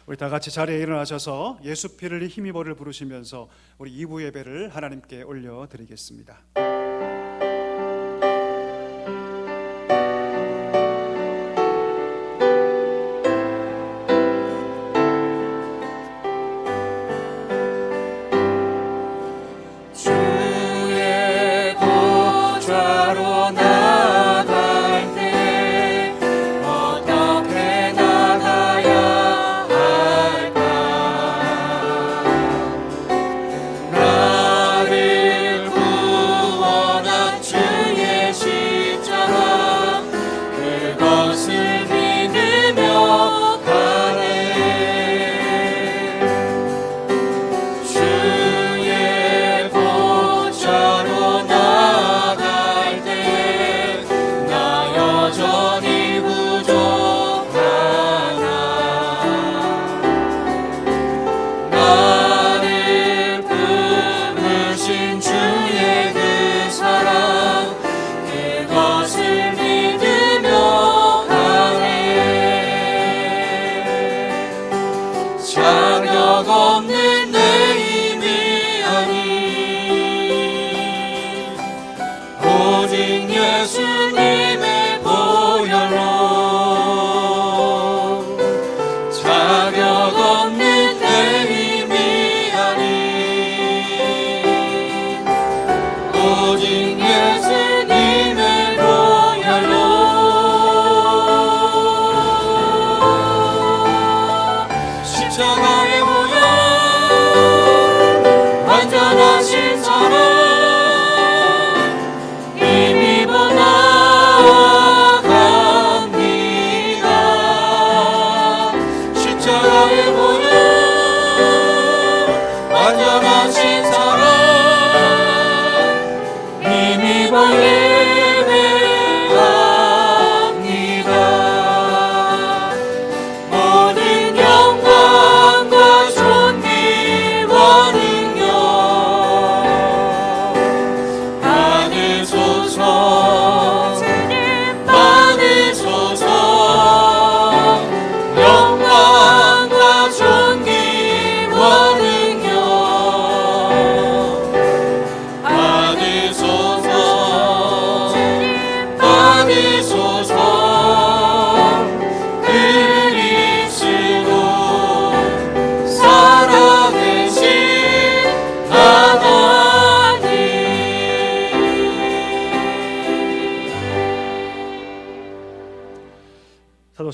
우리 다 같이 자리에 일어나셔서 예수 피를 힘입어를 부르시면서 우리 2부 예배를 하나님께 올려드리겠습니다.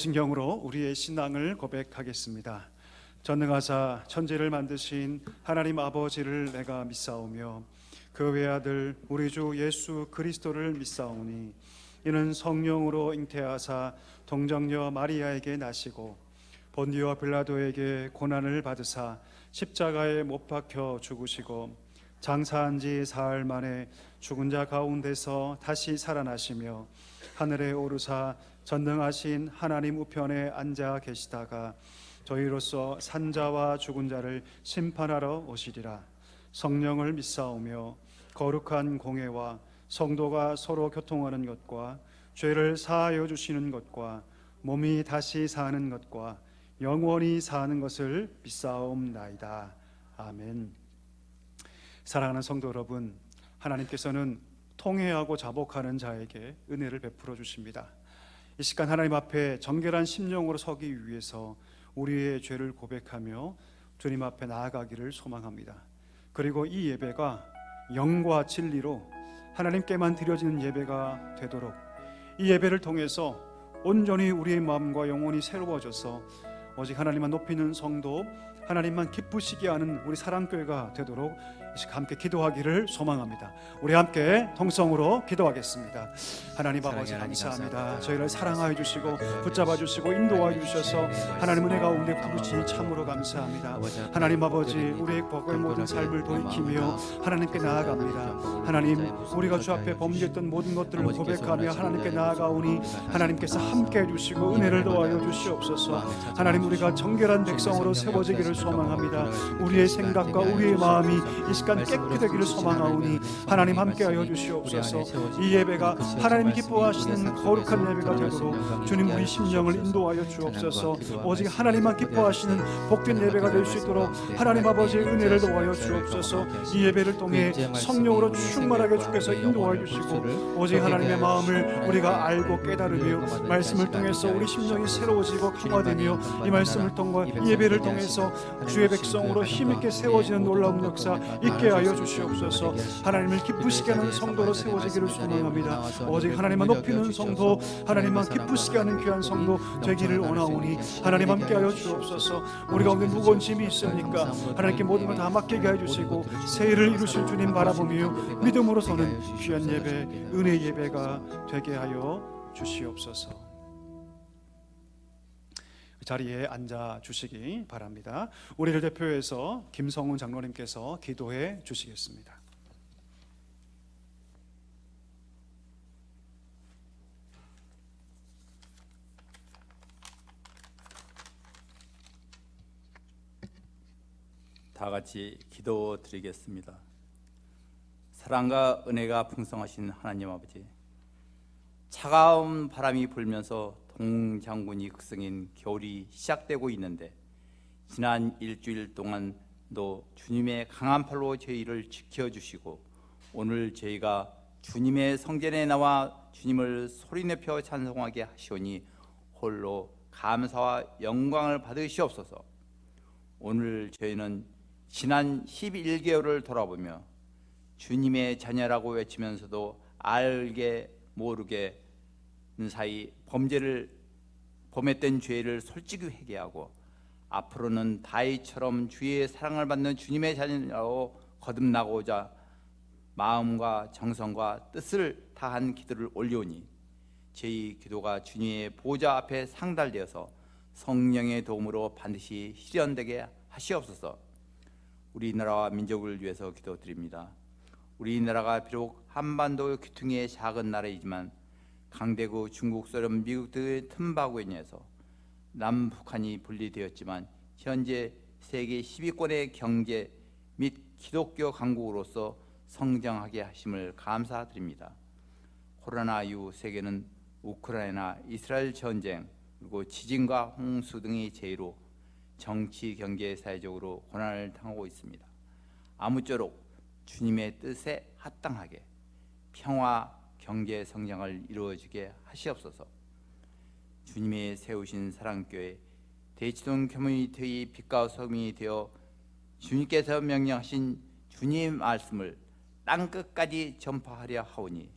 사도신경으로 우리의 신앙을 고백하겠습니다. 전능하사 천지를 만드신 하나님 아버지를 내가 믿사오며 그 외아들 우리 주 예수 그리스도를 믿사오니 이는 성령으로 잉태하사 동정녀 마리아에게 나시고 본디오 빌라도에게 고난을 받으사 십자가에 못 박혀 죽으시고 장사한 지 사흘 만에 죽은 자 가운데서 다시 살아나시며 하늘에 오르사 전능하신 하나님 우편에 앉아 계시다가 저희로서 산자와 죽은 자를 심판하러 오시리라. 성령을 믿사오며 거룩한 공회와 성도가 서로 교통하는 것과 죄를 사하여 주시는 것과 몸이 다시 사는 것과 영원히 사는 것을 믿사옵나이다. 아멘. 사랑하는 성도 여러분, 하나님께서는 통회하고 자복하는 자에게 은혜를 베풀어 주십니다. 이 시간 하나님 앞에 정결한 심령으로 서기 위해서 우리의 죄를 고백하며 주님 앞에 나아가기를 소망합니다. 그리고 이 예배가 영과 진리로 하나님께만 드려지는 예배가 되도록 이 예배를 통해서 온전히 우리의 마음과 영혼이 새로워져서 오직 하나님만 높이는 성도, 하나님만 기쁘시게 하는 우리 사랑교회가 되도록 이 시간 함께 기도하기를 소망합니다. 우리 함께 통성으로 기도하겠습니다. 하나님 아버지 감사합니다. 저희를 사랑하여 주시고 붙잡아 주시고 인도하여 주셔서 하나님 은혜 가운데 부르시니 참으로 감사합니다. 하나님 아버지 우리의 과거의 모든 삶을 돌이키며 하나님께 나아갑니다. 하나님 우리가 주 앞에 범죄했던 모든 것들을 고백하며 하나님께 나아가오니 하나님께서 함께해 주시고 은혜를 더하여 주시옵소서. 하나님 우리가 정결한 백성으로 세워지기를 소망합니다. 우리의 생각과 우리의 마음이 이 시간 깨끗게 되기를 소망하오니 하나님 함께하여 주시옵소서. 이 예배가 하나님 기뻐하시는 거룩한 예배가 되도록 주님 우리 심령을 인도하여 주옵소서. 오직 하나님만 기뻐하시는 복된 예배가 될 수 있도록 하나님 아버지의 은혜를 더하여 주옵소서. 이 예배를 통해 성령으로 충만하게 주께서 인도하여 주시고 오직 하나님의 마음을 우리가 알고 깨달으며 말씀을 통해서 우리 심령이 새로워지고 강화되며 이 말씀을 통해 이 예배를 통해서 주의 백성으로 힘있게 세워지는 놀라운 역사 있게 하여 주시옵소서. 하나님을 기쁘시게 하는 성도로 세워지기를 소망합니다. 오직 하나님만 높이는 성도, 하나님만 기쁘시게 하는 귀한 성도 되기를 원하오니 하나님 함께하여 주옵소서. 우리 가운데 무거운 짐이 있으니까 하나님께 모든 걸 다 맡기게 해주시고 새 일을 이루실 주님 바라보며 믿음으로 서는 귀한 예배, 은혜 예배가 되게 하여 주시옵소서. 자리에 앉아 주시기 바랍니다. 우리를 대표해서 김성훈 장로님께서 기도해 주시겠습니다. 다 같이 기도드리겠습니다. 사랑과 은혜가 풍성하신 하나님 아버지, 차가운 바람이 불면서 동장군이 극성인 겨울이 시작되고 있는데 지난 일주일 동안도 주님의 강한 팔로 저희를 지켜주시고 오늘 저희가 주님의 성전에 나와 주님을 소리내며 찬송하게 하시오니 홀로 감사와 영광을 받으시옵소서. 오늘 저희는 지난 11개월을 돌아보며 주님의 자녀라고 외치면서도 알게 모르게 사이 범했던 죄를 솔직히 회개하고 앞으로는 다윗처럼 주의 사랑을 받는 주님의 자녀로 거듭나고자 마음과 정성과 뜻을 다한 기도를 올리오니 저희 기도가 주님의 보좌 앞에 상달되어서 성령의 도움으로 반드시 실현되게 하시옵소서. 우리나라와 민족을 위해서 기도드립니다. 우리나라가 비록 한반도 귀퉁이의 작은 나라이지만 강대국 중국, 소련, 미국 등의 틈바구니에 의해서 남북한이 분리되었지만 현재 세계 10위권의 경제 및 기독교 강국으로서 성장하게 하심을 감사드립니다. 코로나 이후 세계는 우크라이나, 이스라엘 전쟁, 그리고 지진과 홍수 등의 재해로 정치, 경제, 사회적으로 고난을 당하고 있습니다. 아무쪼록 주님의 뜻에 합당하게 평화, 경제 성장을 이루어지게 하시옵소서. 주님의 세우신 사랑교회 대치동 커뮤니티의 빛과 소금이 되어 주님께서 명령하신 주님 말씀을 땅끝까지 전파하려 하오니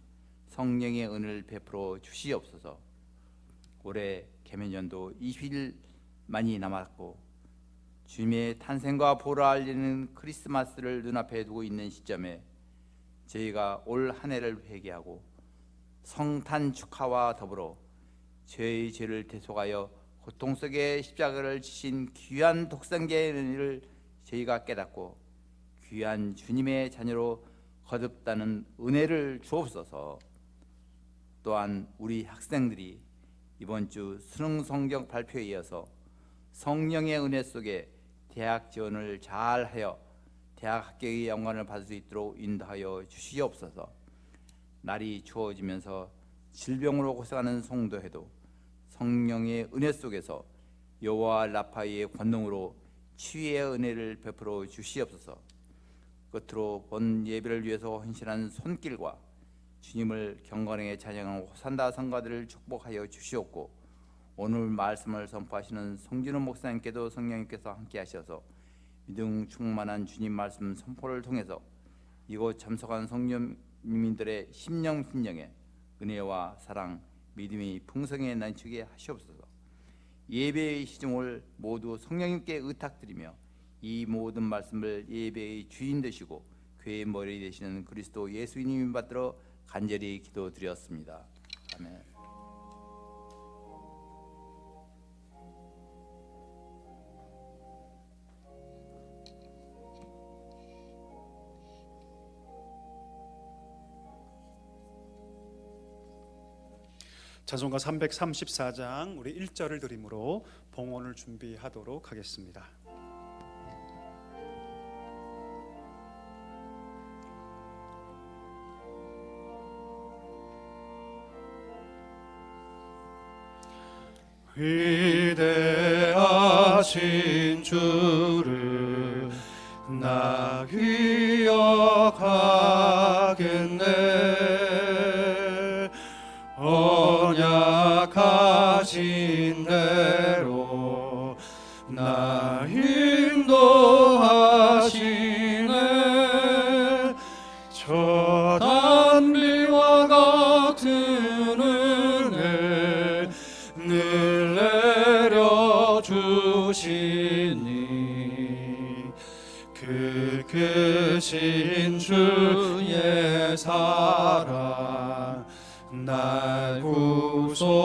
성령의 은혜를 베풀어 주시옵소서. 올해 개면연도 20일만이 남았고 주님의 탄생과 보를 알리는 크리스마스를 눈앞에 두고 있는 시점에 저희가 올 한 해를 회개하고 성탄 축하와 더불어 저희 죄를 대속하여 고통 속에 십자가를 지신 귀한 독생자의 은혜를 저희가 깨닫고 귀한 주님의 자녀로 거듭다는 은혜를 주옵소서. 또한 우리 학생들이 이번 주 수능 성적 발표에 이어서 성령의 은혜 속에 대학 지원을 잘하여 대학 합격의 영광을 받을 수 있도록 인도하여 주시옵소서. 날이 추워지면서 질병으로 고생하는 성도회도 성령의 은혜 속에서 여호와 라파의 권능으로 치유의 은혜를 베풀어 주시옵소서. 끝으로 본 예배를 위해서 헌신한 손길과 주님을 경건하게 찬양하는 호산나 성가들을 축복하여 주시옵고 오늘 말씀을 선포하시는 성진호 목사님께도 성령님께서 함께 하셔서 믿음 충만한 주님 말씀 선포를 통해서 이곳 참석한 성령님들의 심령에 은혜와 사랑, 믿음이 풍성히 넘치게 하시옵소서. 예배의 시종을 모두 성령님께 의탁드리며 이 모든 말씀을 예배의 주인 되시고 교회의 머리 되시는 그리스도 예수님을 받들어 간절히 기도드렸습니다. 아멘. 찬송가 334장 우리 1절을 드림으로 봉헌을 준비하도록 하겠습니다. 위대하신 주를 나 기억하겠네. 언약하신 대로 나 인도하시네. 저 단비와 같은 은혜 늘 내려주시니 그 크신 주의 사랑 날 구속하셨네.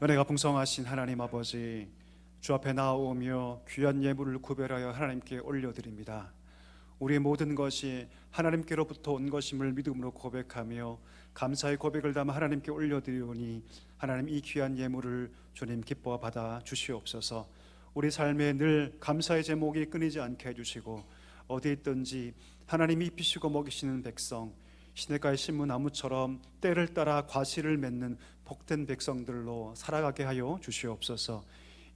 은혜가 풍성하신 하나님 아버지, 주 앞에 나오며 귀한 예물을 구별하여 하나님께 올려드립니다. 우리의 모든 것이 하나님께로부터 온 것임을 믿음으로 고백하며 감사의 고백을 담아 하나님께 올려드리오니 하나님, 이 귀한 예물을 주님 기뻐 받아 주시옵소서. 우리 삶에 늘 감사의 제목이 끊이지 않게 해주시고, 어디 있든지 하나님이 입히시고 먹이시는 백성, 시냇가의 신무나무처럼 때를 따라 과실을 맺는 복된 백성들로 살아가게 하여 주시옵소서.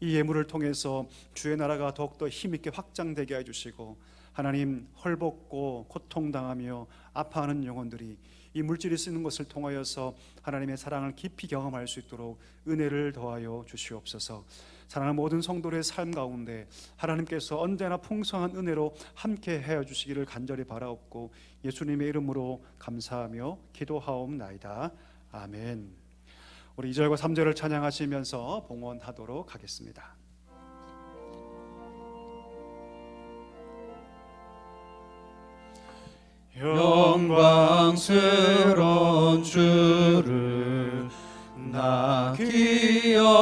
이 예물을 통해서 주의 나라가 더욱더 힘있게 확장되게 해주시고, 하나님, 헐벗고 고통당하며 아파하는 영혼들이 이 물질이 쓰는 것을 통하여서 하나님의 사랑을 깊이 경험할 수 있도록 은혜를 더하여 주시옵소서. 사랑하는 모든 성도의 삶 가운데 하나님께서 언제나 풍성한 은혜로 함께 하여 주시기를 간절히 바라옵고 예수님의 이름으로 감사하며 기도하옵나이다. 아멘. 우리 2절과 3절을 찬양하시면서 봉헌하도록 하겠습니다. 영광스러운 주를 나 기억하면서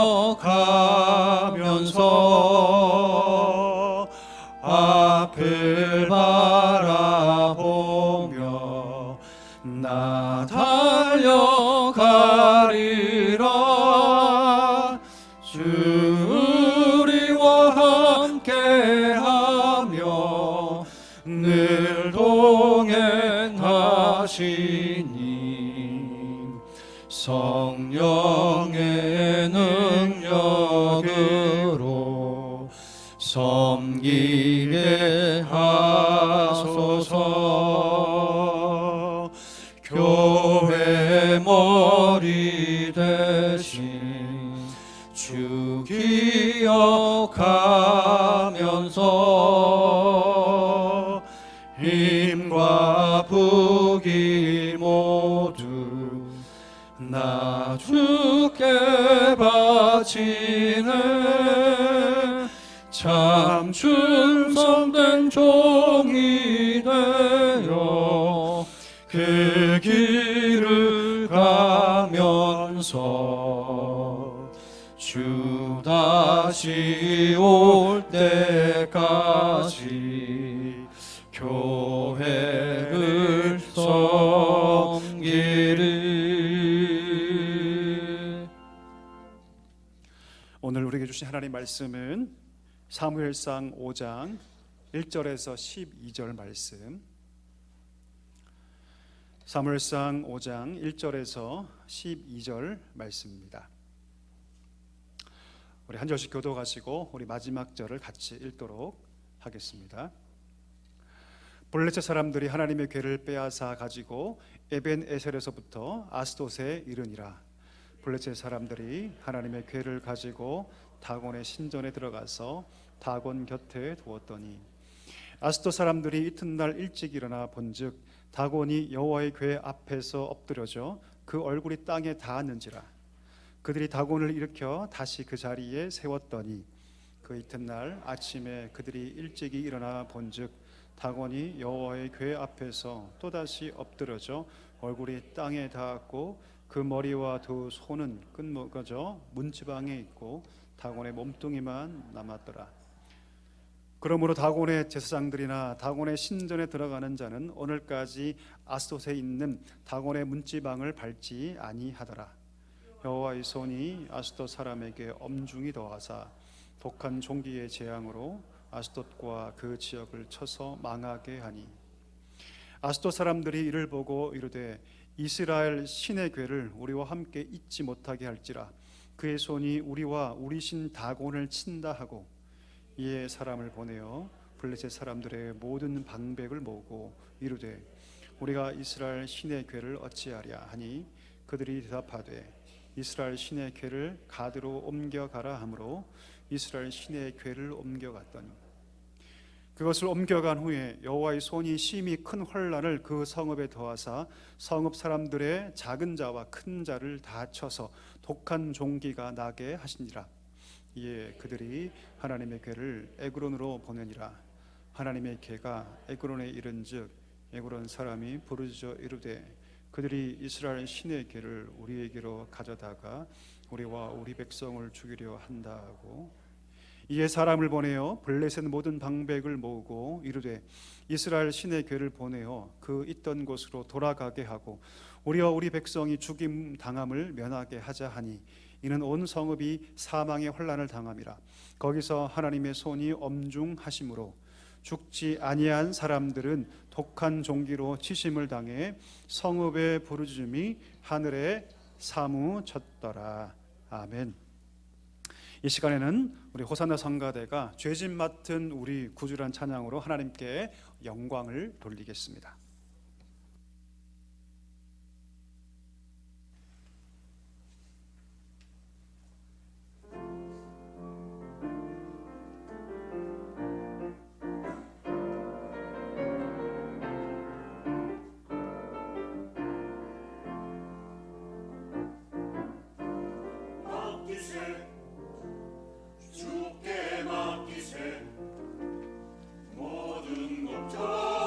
앞을 바라보며 나 달려가리라. 주 우리와 함께하며 늘 동행하시니 성령의 능력으로 섬기게 하소서. 교회 머리 대신 주 기억하면서 힘과 부귀 모두 나 주께 바치네. 참 충성된 종이 되어 그 길을 가면서 주 다시 올 때까지 교회를 섬기리. 오늘 우리에게 주신 하나님 말씀은 사무엘상 5장 1절에서 12절 말씀, 사무엘상 5장 1절에서 12절 말씀입니다. 우리 한 절씩 교독하시고 우리 마지막 절을 같이 읽도록 하겠습니다. 블레셋 사람들이 하나님의 궤를 빼앗아 가지고 에벤에셀에서부터 아스돗에 이르니라. 블레셋 사람들이 하나님의 궤를 가지고 다곤의 신전에 들어가서 다곤 곁에 두었더니 아스돗 사람들이 이튿날 일찍 일어나 본즉 다곤이 여호와의 궤 앞에서 엎드려져 그 얼굴이 땅에 닿았는지라. 그들이 다곤을 일으켜 다시 그 자리에 세웠더니 그 이튿날 아침에 그들이 일찍이 일어나 본즉 다곤이 여호와의 궤 앞에서 또다시 엎드려져 얼굴이 땅에 닿았고 그 머리와 두 손은 끝먹어져 문지방에 있고 다곤의 몸뚱이만 남았더라. 그러므로 다곤의 제사장들이나 다곤의 신전에 들어가는 자는 오늘까지 아스돗에 있는 다곤의 문지방을 밟지 아니하더라. 여호와의 손이 아스돗 사람에게 엄중히 더하사 독한 종기의 재앙으로 아스돗과 그 지역을 쳐서 망하게 하니 아스도 사람들이 이를 보고 이르되 이스라엘 신의 괴를 우리와 함께 잊지 못하게 할지라 그의 손이 우리와 우리 신 다곤을 친다 하고 이에 사람을 보내어 블레셋 사람들의 모든 방백을 모으고 이르되 우리가 이스라엘 신의 괴를 어찌하랴 하니 그들이 대답하되 이스라엘 신의 괴를 가드로 옮겨가라 하므로 이스라엘 신의 괴를 옮겨갔더니 그것을 옮겨간 후에 여호와의 손이 심히 큰 환난을 그 성읍에 더하사 성읍 사람들의 작은 자와 큰 자를 다 쳐서 독한 종기가 나게 하시니라. 이에 그들이 하나님의 괴를 에그론으로 보내니라. 하나님의 괴가 에그론에 이른즉 에그론 사람이 부르짖어 이르되 그들이 이스라엘 신의 괴를 우리에게로 가져다가 우리와 우리 백성을 죽이려 한다고. 이에 사람을 보내어 블레셋 모든 방백을 모으고 이르되 이스라엘 신의 괴를 보내어 그 있던 곳으로 돌아가게 하고 우리와 우리 백성이 죽임 당함을 면하게 하자 하니 이는 온 성읍이 사망의 환난을 당함이라. 거기서 하나님의 손이 엄중하심으로 죽지 아니한 사람들은 독한 종기로 치심을 당해 성읍의 부르짖음이 하늘에 사무쳤더라. 아멘. 이 시간에는 우리 호산나 성가대가 죄짐 맡은 우리 구주란 찬양으로 하나님께 영광을 돌리겠습니다. 주께 맡기세 모든 걱정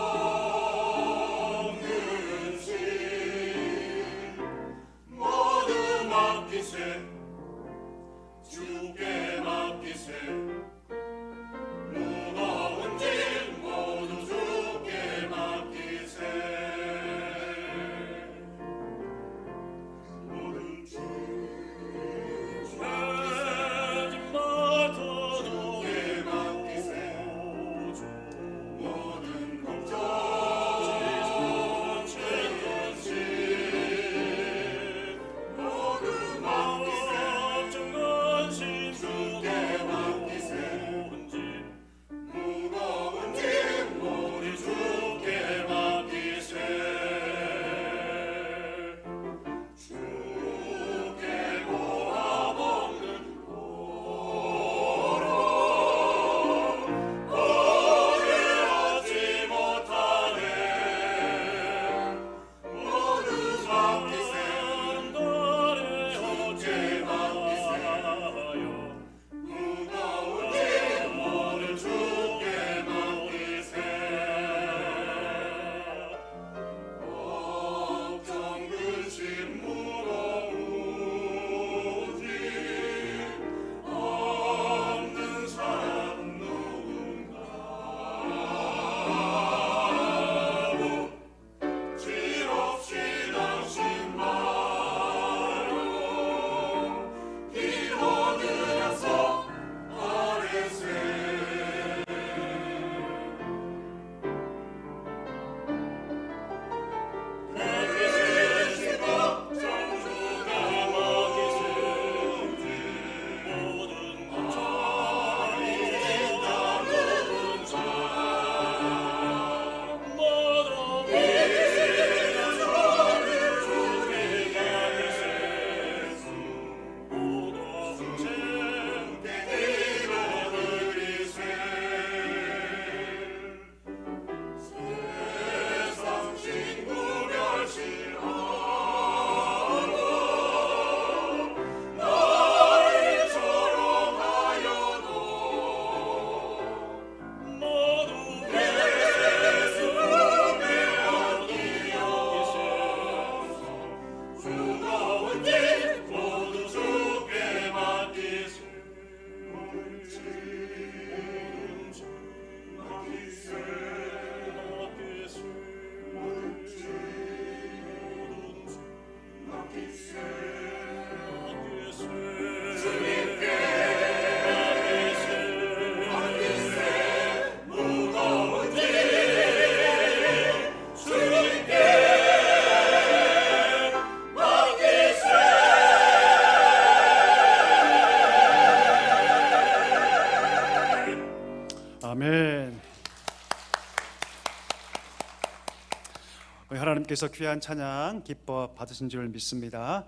여러분께서 귀한 찬양 기뻐 받으신 줄 믿습니다.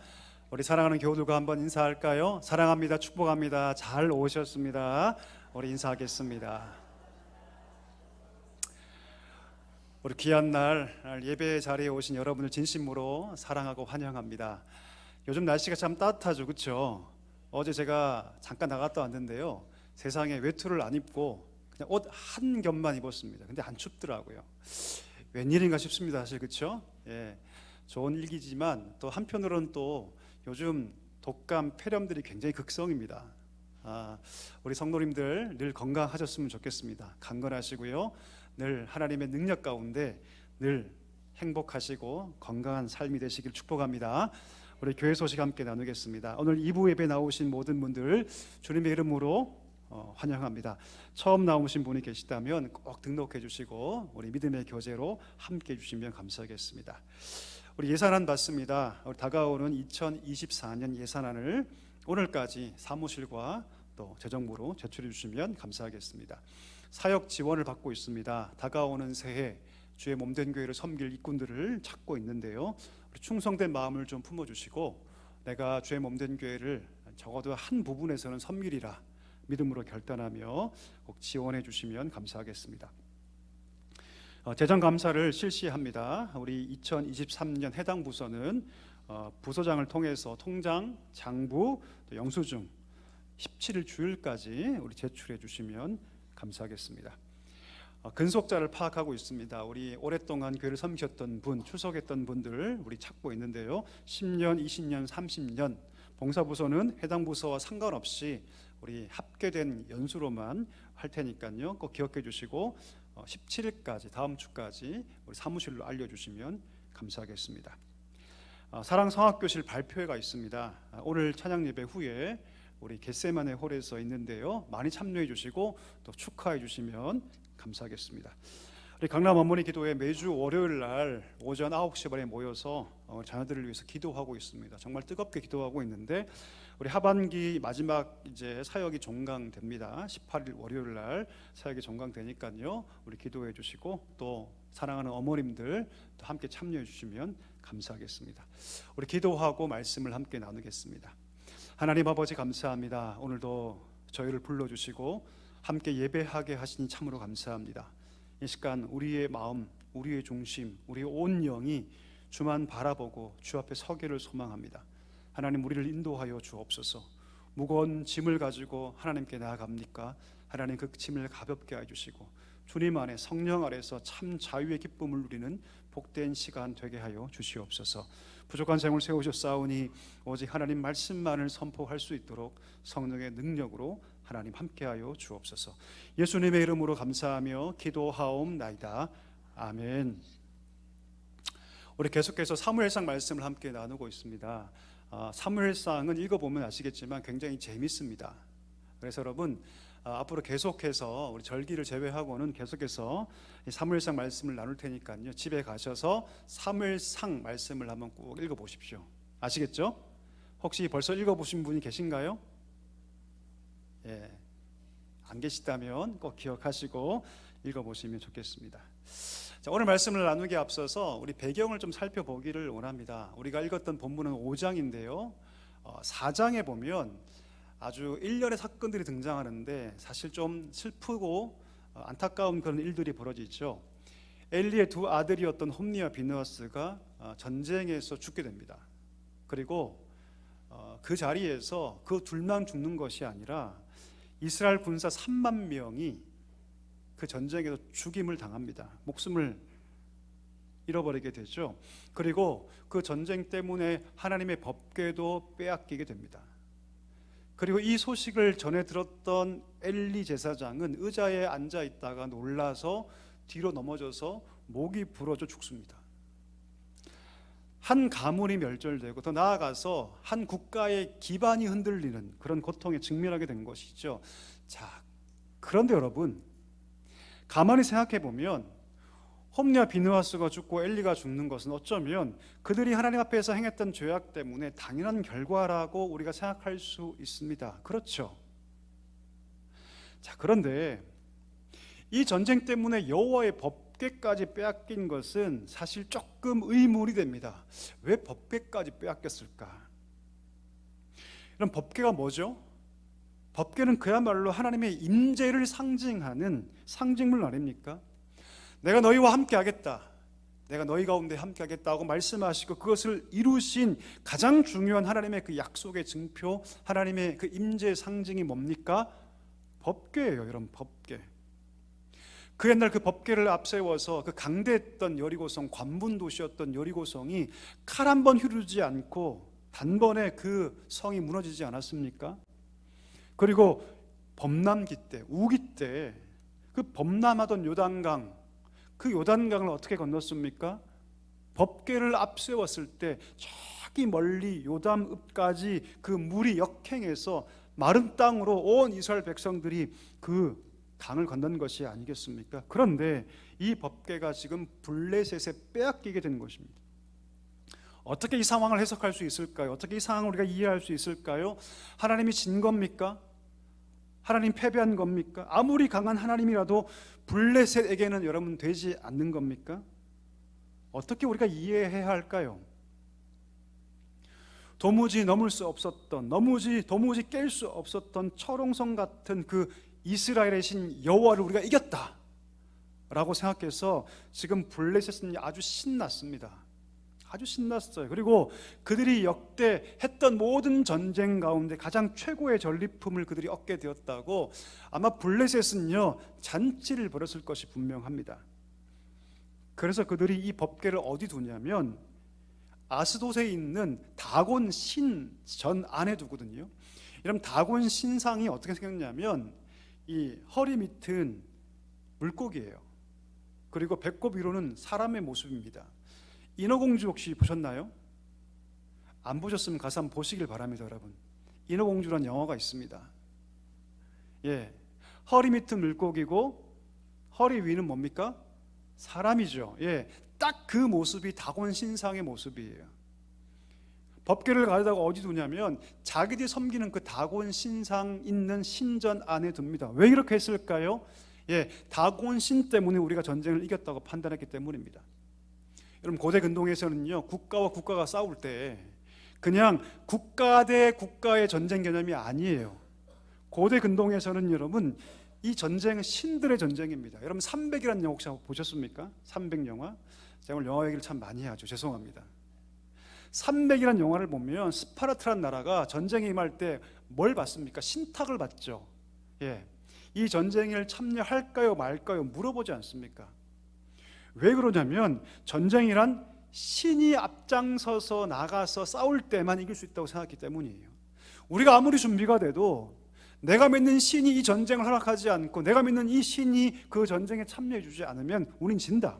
우리 사랑하는 교우들과 한번 인사할까요? 사랑합니다. 축복합니다. 잘 오셨습니다. 우리 인사하겠습니다. 우리 귀한 날 예배 자리에 오신 여러분을 진심으로 사랑하고 환영합니다. 요즘 날씨가 참 따뜻하죠, 그렇죠? 어제 제가 잠깐 나갔다 왔는데요, 세상에 외투를 안 입고 그냥 옷 한 겹만 입었습니다. 근데 안 춥더라고요. 웬일인가 싶습니다, 사실. 그렇죠? 예, 좋은 일기지만 또 한편으로는 또 요즘 독감 폐렴들이 굉장히 극성입니다. 우리 성도님들 늘 건강하셨으면 좋겠습니다. 강건하시고요, 늘 하나님의 능력 가운데 늘 행복하시고 건강한 삶이 되시길 축복합니다. 우리 교회 소식 함께 나누겠습니다. 오늘 2부 예배 나오신 모든 분들 주님의 이름으로 환영합니다. 처음 나오신 분이 계시다면 꼭 등록해 주시고 우리 믿음의 교제로 함께 해주시면 감사하겠습니다. 우리 예산안 받습니다. 다가오는 2024년 예산안을 오늘까지 사무실과 또 재정부로 제출해 주시면 감사하겠습니다. 사역 지원을 받고 있습니다. 다가오는 새해 주의 몸된 교회를 섬길 일꾼들을 찾고 있는데요, 충성된 마음을 좀 품어주시고 내가 주의 몸된 교회를 적어도 한 부분에서는 섬기리라 믿음으로 결단하며 꼭 지원해 주시면 감사하겠습니다. 재정 감사를 실시합니다. 우리 2023년 해당 부서는 부서장을 통해서 통장, 장부, 또 영수증 17일 주일까지 우리 제출해 주시면 감사하겠습니다. 근속자를 파악하고 있습니다. 우리 오랫동안 교회를 섬기셨던 분, 출석했던 분들 우리 찾고 있는데요, 10년, 20년, 30년 봉사부서는 해당 부서와 상관없이 우리 합계된 연수로만 할 테니까요, 꼭 기억해 주시고 17일까지 다음 주까지 우리 사무실로 알려주시면 감사하겠습니다. 사랑 성학교실 발표회가 있습니다. 오늘 찬양 예배 후에 우리 겟세마네 홀에서 있는데요, 많이 참여해 주시고 또 축하해 주시면 감사하겠습니다. 우리 강남 어머니 기도회 매주 월요일 날 오전 9시 반에 모여서 자녀들을 위해서 기도하고 있습니다. 정말 뜨겁게 기도하고 있는데 우리 하반기 마지막 이제 사역이 종강됩니다. 18일 월요일 날 사역이 종강되니까요, 우리 기도해 주시고 또 사랑하는 어머님들 또 함께 참여해 주시면 감사하겠습니다. 우리 기도하고 말씀을 함께 나누겠습니다. 하나님 아버지 감사합니다. 오늘도 저희를 불러주시고 함께 예배하게 하시니 참으로 감사합니다. 이 시간 우리의 마음, 우리의 중심, 우리의 온 영이 주만 바라보고 주 앞에 서기를 소망합니다. 하나님, 우리를 인도하여 주옵소서. 무거운 짐을 가지고 하나님께 나아갑니까? 하나님, 그 짐을 가볍게 해주시고 주님 안에, 성령 아래서 참 자유의 기쁨을 누리는 복된 시간 되게 하여 주시옵소서. 부족한 생을 세우셨사오니 오직 하나님 말씀만을 선포할 수 있도록 성령의 능력으로 하나님 함께하여 주옵소서. 예수님의 이름으로 감사하며 기도하옵나이다. 아멘. 우리 계속해서 사무엘상 말씀을 함께 나누고 있습니다. 사무엘상은 읽어보면 아시겠지만 굉장히 재밌습니다. 그래서 여러분 앞으로 계속해서 우리 절기를 제외하고는 계속해서 사무엘상 말씀을 나눌 테니까요, 집에 가셔서 사무엘상 말씀을 한번 꼭 읽어보십시오. 아시겠죠? 혹시 벌써 읽어보신 분이 계신가요? 예, 안 계시다면 꼭 기억하시고 읽어보시면 좋겠습니다. 자, 오늘 말씀을 나누기에 앞서서 우리 배경을 좀 살펴보기를 원합니다. 우리가 읽었던 본문은 5장인데요 4장에 보면 아주 일련의 사건들이 등장하는데 사실 좀 슬프고 안타까운 그런 일들이 벌어지죠. 엘리의 두 아들이었던 홈니와 비느하스가 전쟁에서 죽게 됩니다. 그리고 그 자리에서 그 둘만 죽는 것이 아니라 이스라엘 군사 3만 명이 그 전쟁에서 죽임을 당합니다. 목숨을 잃어버리게 되죠. 그리고 그 전쟁 때문에 하나님의 법궤도 빼앗기게 됩니다. 그리고 이 소식을 전해 들었던 엘리 제사장은 의자에 앉아 있다가 놀라서 뒤로 넘어져서 목이 부러져 죽습니다. 한 가문이 멸절되고 더 나아가서 한 국가의 기반이 흔들리는 그런 고통에 직면하게 된 것이죠. 자, 그런데 여러분 가만히 생각해 보면 홈리와 비느하스가 죽고 엘리가 죽는 것은 어쩌면 그들이 하나님 앞에서 행했던 죄악 때문에 당연한 결과라고 우리가 생각할 수 있습니다. 그렇죠? 자, 그런데 이 전쟁 때문에 여호와의 법 법궤까지 빼앗긴 것은 사실 조금 의문이 됩니다. 왜 법궤까지 빼앗겼을까? 이런 법궤가 뭐죠? 법궤는 그야말로 하나님의 임재를 상징하는 상징물 아닙니까? 내가 너희와 함께 하겠다, 내가 너희 가운데 함께 하겠다고 말씀하시고 그것을 이루신 가장 중요한 하나님의 그 약속의 증표, 하나님의 그 임재 상징이 뭡니까? 법궤예요. 여러분, 법궤. 그 옛날 그 법궤를 앞세워서 그 강대했던 여리고성, 관문 도시였던 여리고성이 칼 한 번 휘두르지 않고 단번에 그 성이 무너지지 않았습니까? 그리고 범람기 때, 우기 때 그 범람하던 요단강, 그 요단강을 어떻게 건넜습니까? 법궤를 앞세웠을 때 저기 멀리 요담읍까지 그 물이 역행해서 마른 땅으로 온 이스라엘 백성들이 그 강을 건넌 것이 아니겠습니까? 그런데 이 법궤가 지금 블레셋에 빼앗기게 된 것입니다. 어떻게 이 상황을 해석할 수 있을까요? 어떻게 이 상황을 우리가 이해할 수 있을까요? 하나님이 진 겁니까? 하나님 패배한 겁니까? 아무리 강한 하나님이라도 블레셋에게는 여러분 되지 않는 겁니까? 어떻게 우리가 이해해야 할까요? 도무지 넘을 수 없었던, 도무지 깰 수 없었던 철옹성 같은 그 이스라엘의 신 여호와를 우리가 이겼다 라고 생각해서 지금 블레셋은 아주 신났습니다. 아주 신났어요. 그리고 그들이 역대 했던 모든 전쟁 가운데 가장 최고의 전리품을 그들이 얻게 되었다고, 아마 블레셋은요 잔치를 벌였을 것이 분명합니다. 그래서 그들이 이 법궤를 어디 두냐면 아스돗에 있는 다곤 신전 안에 두거든요. 여러분, 다곤 신상이 어떻게 생겼냐면 이 허리 밑은 물고기예요. 그리고 배꼽 위로는 사람의 모습입니다. 인어공주 혹시 보셨나요? 안 보셨으면 가서 한번 보시길 바랍니다. 여러분, 인어공주라는 영화가 있습니다. 예, 허리 밑은 물고기고 허리 위는 뭡니까? 사람이죠. 예, 딱 그 모습이 다곤 신상의 모습이에요. 법궤를 가져다가 어디 두냐면 자기들이 섬기는 그 다곤 신상 있는 신전 안에 둡니다. 왜 이렇게 했을까요? 예, 다곤 신 때문에 우리가 전쟁을 이겼다고 판단했기 때문입니다. 여러분, 고대 근동에서는요 국가와 국가가 싸울 때 그냥 국가 대 국가의 전쟁 개념이 아니에요. 고대 근동에서는 여러분 이 전쟁은 신들의 전쟁입니다. 여러분, 300이라는 영화 혹시 보셨습니까? 300 영화. 제가 오늘 영화 얘기를 참 많이 하죠. 죄송합니다. 300이라는 영화를 보면 스파르타라는 나라가 전쟁에 임할 때 뭘 받습니까? 신탁을 받죠. 예, 이 전쟁에 참여할까요 말까요 물어보지 않습니까? 왜 그러냐면 전쟁이란 신이 앞장서서 나가서 싸울 때만 이길 수 있다고 생각했기 때문이에요. 우리가 아무리 준비가 돼도 내가 믿는 신이 이 전쟁을 허락하지 않고 내가 믿는 이 신이 그 전쟁에 참여해 주지 않으면 우린 진다,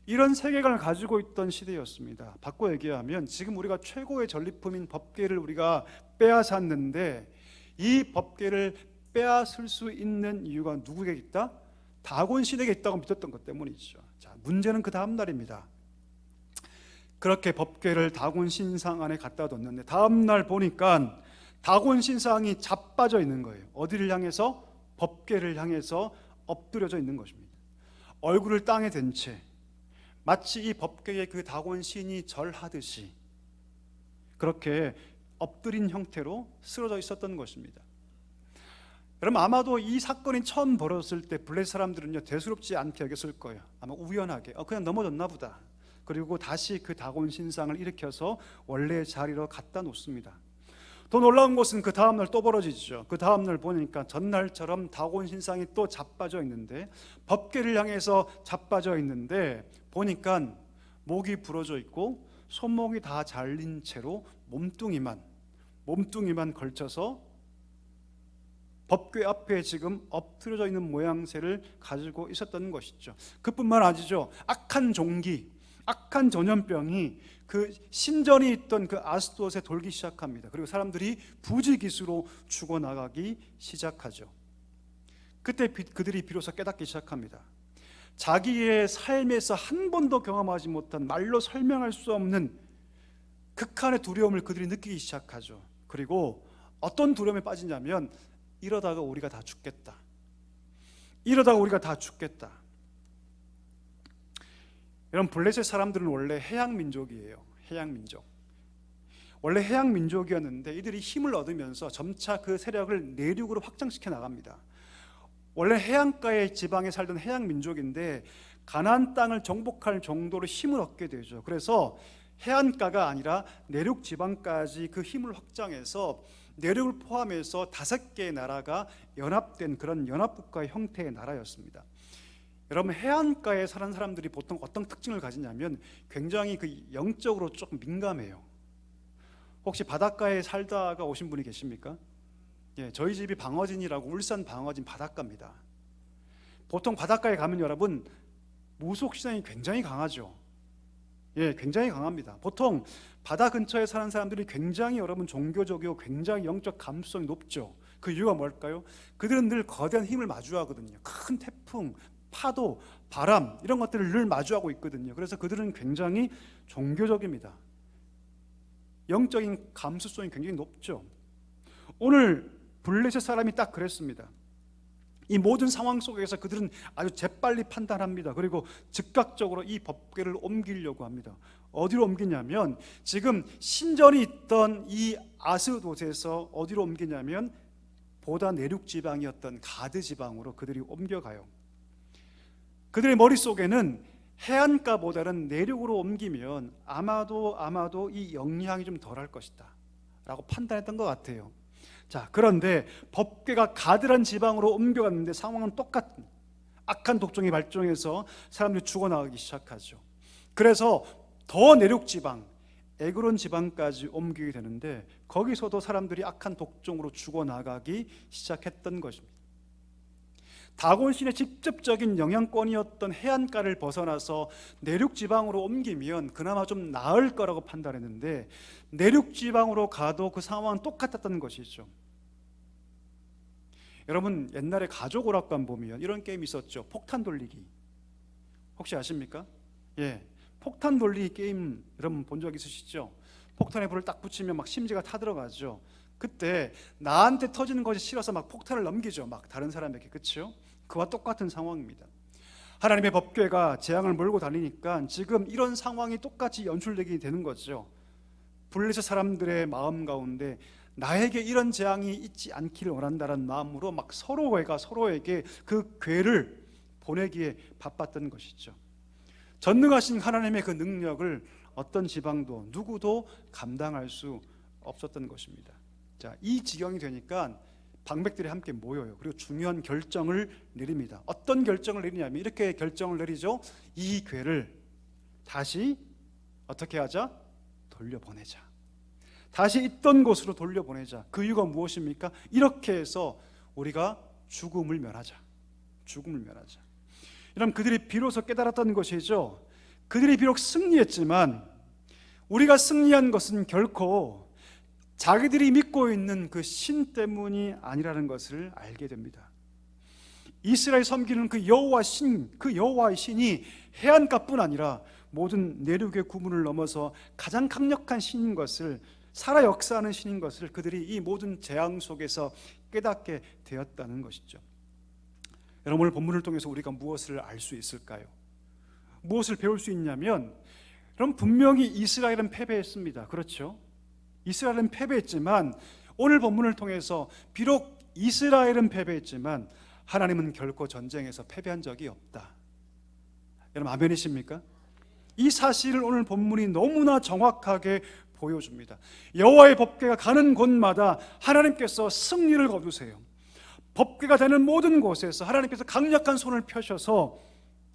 이런 세계관을 가지고 있던 시대였습니다. 바꿔 얘기하면 지금 우리가 최고의 전리품인 법궤를 우리가 빼앗았는데 이 법궤를 빼앗을 수 있는 이유가 누구에게 있다? 다곤 신에게 있다고 믿었던 것 때문이죠. 자, 문제는 그 다음 날입니다. 그렇게 법궤를 다곤 신상 안에 갖다 뒀는데 다음 날 보니까 다곤 신상이 자빠져 있는 거예요. 어디를 향해서? 법궤를 향해서 엎드려져 있는 것입니다. 얼굴을 땅에 댄 채 마치 이 법궤에 그 다곤 신이 절하듯이 그렇게 엎드린 형태로 쓰러져 있었던 것입니다. 여러분, 아마도 이 사건이 처음 벌어졌을 때 블레셋 사람들은요 대수롭지 않게 여겼을 거예요. 아마 우연하게 그냥 넘어졌나 보다. 그리고 다시 그 다곤 신상을 일으켜서 원래의 자리로 갖다 놓습니다. 더 놀라운 것은 그 다음날 또 벌어지죠. 그 다음날 보니까 전날처럼 다곤 신상이 또 자빠져 있는데, 법궤를 향해서 자빠져 있는데 보니까 목이 부러져 있고 손목이 다 잘린 채로 몸뚱이만 걸쳐서 법궤 앞에 지금 엎드려져 있는 모양새를 가지고 있었던 것이죠. 그뿐만 아니죠. 악한 종기, 악한 전염병이 그 신전이 있던 그 아스돗에 돌기 시작합니다. 그리고 사람들이 부지기수로 죽어나가기 시작하죠. 그때 그들이 비로소 깨닫기 시작합니다. 자기의 삶에서 한 번도 경험하지 못한, 말로 설명할 수 없는 극한의 두려움을 그들이 느끼기 시작하죠. 그리고 어떤 두려움에 빠지냐면 이러다가 우리가 다 죽겠다. 이러다가 우리가 다 죽겠다. 여러분, 블레셋 사람들은 원래 해양 민족이에요. 해양 민족. 원래 해양 민족이었는데 이들이 힘을 얻으면서 점차 그 세력을 내륙으로 확장시켜 나갑니다. 원래 해안가의 지방에 살던 해양 민족인데 가나안 땅을 정복할 정도로 힘을 얻게 되죠. 그래서 해안가가 아니라 내륙 지방까지 그 힘을 확장해서 내륙을 포함해서 5개의 나라가 연합된 그런 연합국가의 형태의 나라였습니다. 여러분, 해안가에 사는 사람들이 보통 어떤 특징을 가지냐면 굉장히 그 영적으로 조금 민감해요. 혹시 바닷가에 살다가 오신 분이 계십니까? 예, 저희 집이 방어진이라고, 울산 방어진 바닷가입니다. 보통 바닷가에 가면 여러분 무속 신앙이 굉장히 강하죠. 예, 굉장히 강합니다. 보통 바다 근처에 사는 사람들이 굉장히 여러분 종교적이고 굉장히 영적 감수성이 높죠. 그 이유가 뭘까요? 그들은 늘 거대한 힘을 마주하거든요. 큰 태풍, 파도, 바람 이런 것들을 늘 마주하고 있거든요. 그래서 그들은 굉장히 종교적입니다. 영적인 감수성이 굉장히 높죠. 오늘 블레셋 사람이 딱 그랬습니다. 이 모든 상황 속에서 그들은 아주 재빨리 판단합니다. 그리고 즉각적으로 이 법궤를 옮기려고 합니다. 어디로 옮기냐면 지금 신전이 있던 이 아스돗에서 어디로 옮기냐면 보다 내륙 지방이었던 가드 지방으로 그들이 옮겨가요. 그들의 머릿속에는 해안가보다는 내륙으로 옮기면 아마도 이 영향이 좀 덜할 것이다 라고 판단했던 것 같아요. 자, 그런데 법궤가 가드란 지방으로 옮겨갔는데 상황은 똑같은, 악한 독종이 발종해서 사람들이 죽어나가기 시작하죠. 그래서 더 내륙 지방, 에그론 지방까지 옮기게 되는데 거기서도 사람들이 악한 독종으로 죽어나가기 시작했던 것입니다. 다곤신의 직접적인 영향권이었던 해안가를 벗어나서 내륙 지방으로 옮기면 그나마 좀 나을 거라고 판단했는데 내륙 지방으로 가도 그 상황은 똑같았던 것이죠. 여러분, 옛날에 가족 오락관 보면 이런 게임 있었죠. 폭탄 돌리기. 혹시 아십니까? 예, 폭탄 돌리기 게임 여러분 본 적 있으시죠? 폭탄에 불을 딱 붙이면 막 심지가 타들어가죠. 그때 나한테 터지는 것이 싫어서 막 폭탄을 넘기죠. 막 다른 사람에게. 그렇죠? 그와 똑같은 상황입니다. 하나님의 법궤가 재앙을 몰고 다니니까 지금 이런 상황이 똑같이 연출되게 되는 거죠. 블레셋 사람들의 마음 가운데 나에게 이런 재앙이 있지 않기를 원한다는 마음으로 막 서로에게 그 궤를 보내기에 바빴던 것이죠. 전능하신 하나님의 그 능력을 어떤 지방도 누구도 감당할 수 없었던 것입니다. 자, 이 지경이 되니까 방백들이 함께 모여요. 그리고 중요한 결정을 내립니다. 어떤 결정을 내리냐면 이렇게 결정을 내리죠. 이 궤를 다시 어떻게 하자? 돌려보내자. 다시 있던 곳으로 돌려보내자. 그 이유가 무엇입니까? 이렇게 해서 우리가 죽음을 면하자. 죽음을 면하자. 여러분, 그들이 비로소 깨달았던 것이죠. 그들이 비록 승리했지만 우리가 승리한 것은 결코 자기들이 믿고 있는 그 신 때문이 아니라는 것을 알게 됩니다. 이스라엘 섬기는 그 여호와의 신이 해안가뿐 아니라 모든 내륙의 구문을 넘어서 가장 강력한 신인 것을, 살아 역사하는 신인 것을 그들이 이 모든 재앙 속에서 깨닫게 되었다는 것이죠. 여러분, 오늘 본문을 통해서 우리가 무엇을 알 수 있을까요? 무엇을 배울 수 있냐면, 여러분, 분명히 이스라엘은 패배했습니다. 그렇죠? 이스라엘은 패배했지만 오늘 본문을 통해서 비록 이스라엘은 패배했지만 하나님은 결코 전쟁에서 패배한 적이 없다. 여러분, 아멘이십니까? 이 사실을 오늘 본문이 너무나 정확하게 보여줍니다. 여호와의 법궤가 가는 곳마다 하나님께서 승리를 거두세요. 법궤가 되는 모든 곳에서 하나님께서 강력한 손을 펴셔서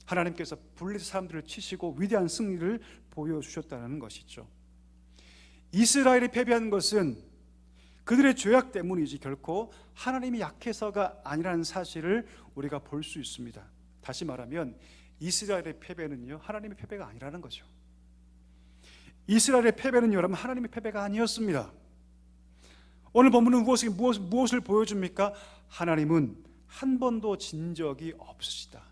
하나님께서 블레셋 사람들을 치시고 위대한 승리를 보여주셨다는 것이죠. 이스라엘이 패배한 것은 그들의 죄악 때문이지 결코 하나님이 약해서가 아니라는 사실을 우리가 볼 수 있습니다. 다시 말하면 이스라엘의 패배는요, 하나님의 패배가 아니라는 거죠. 이스라엘의 패배는 여러분 하나님의 패배가 아니었습니다. 오늘 본문은 무엇을 보여줍니까? 하나님은 한 번도 진 적이 없으시다.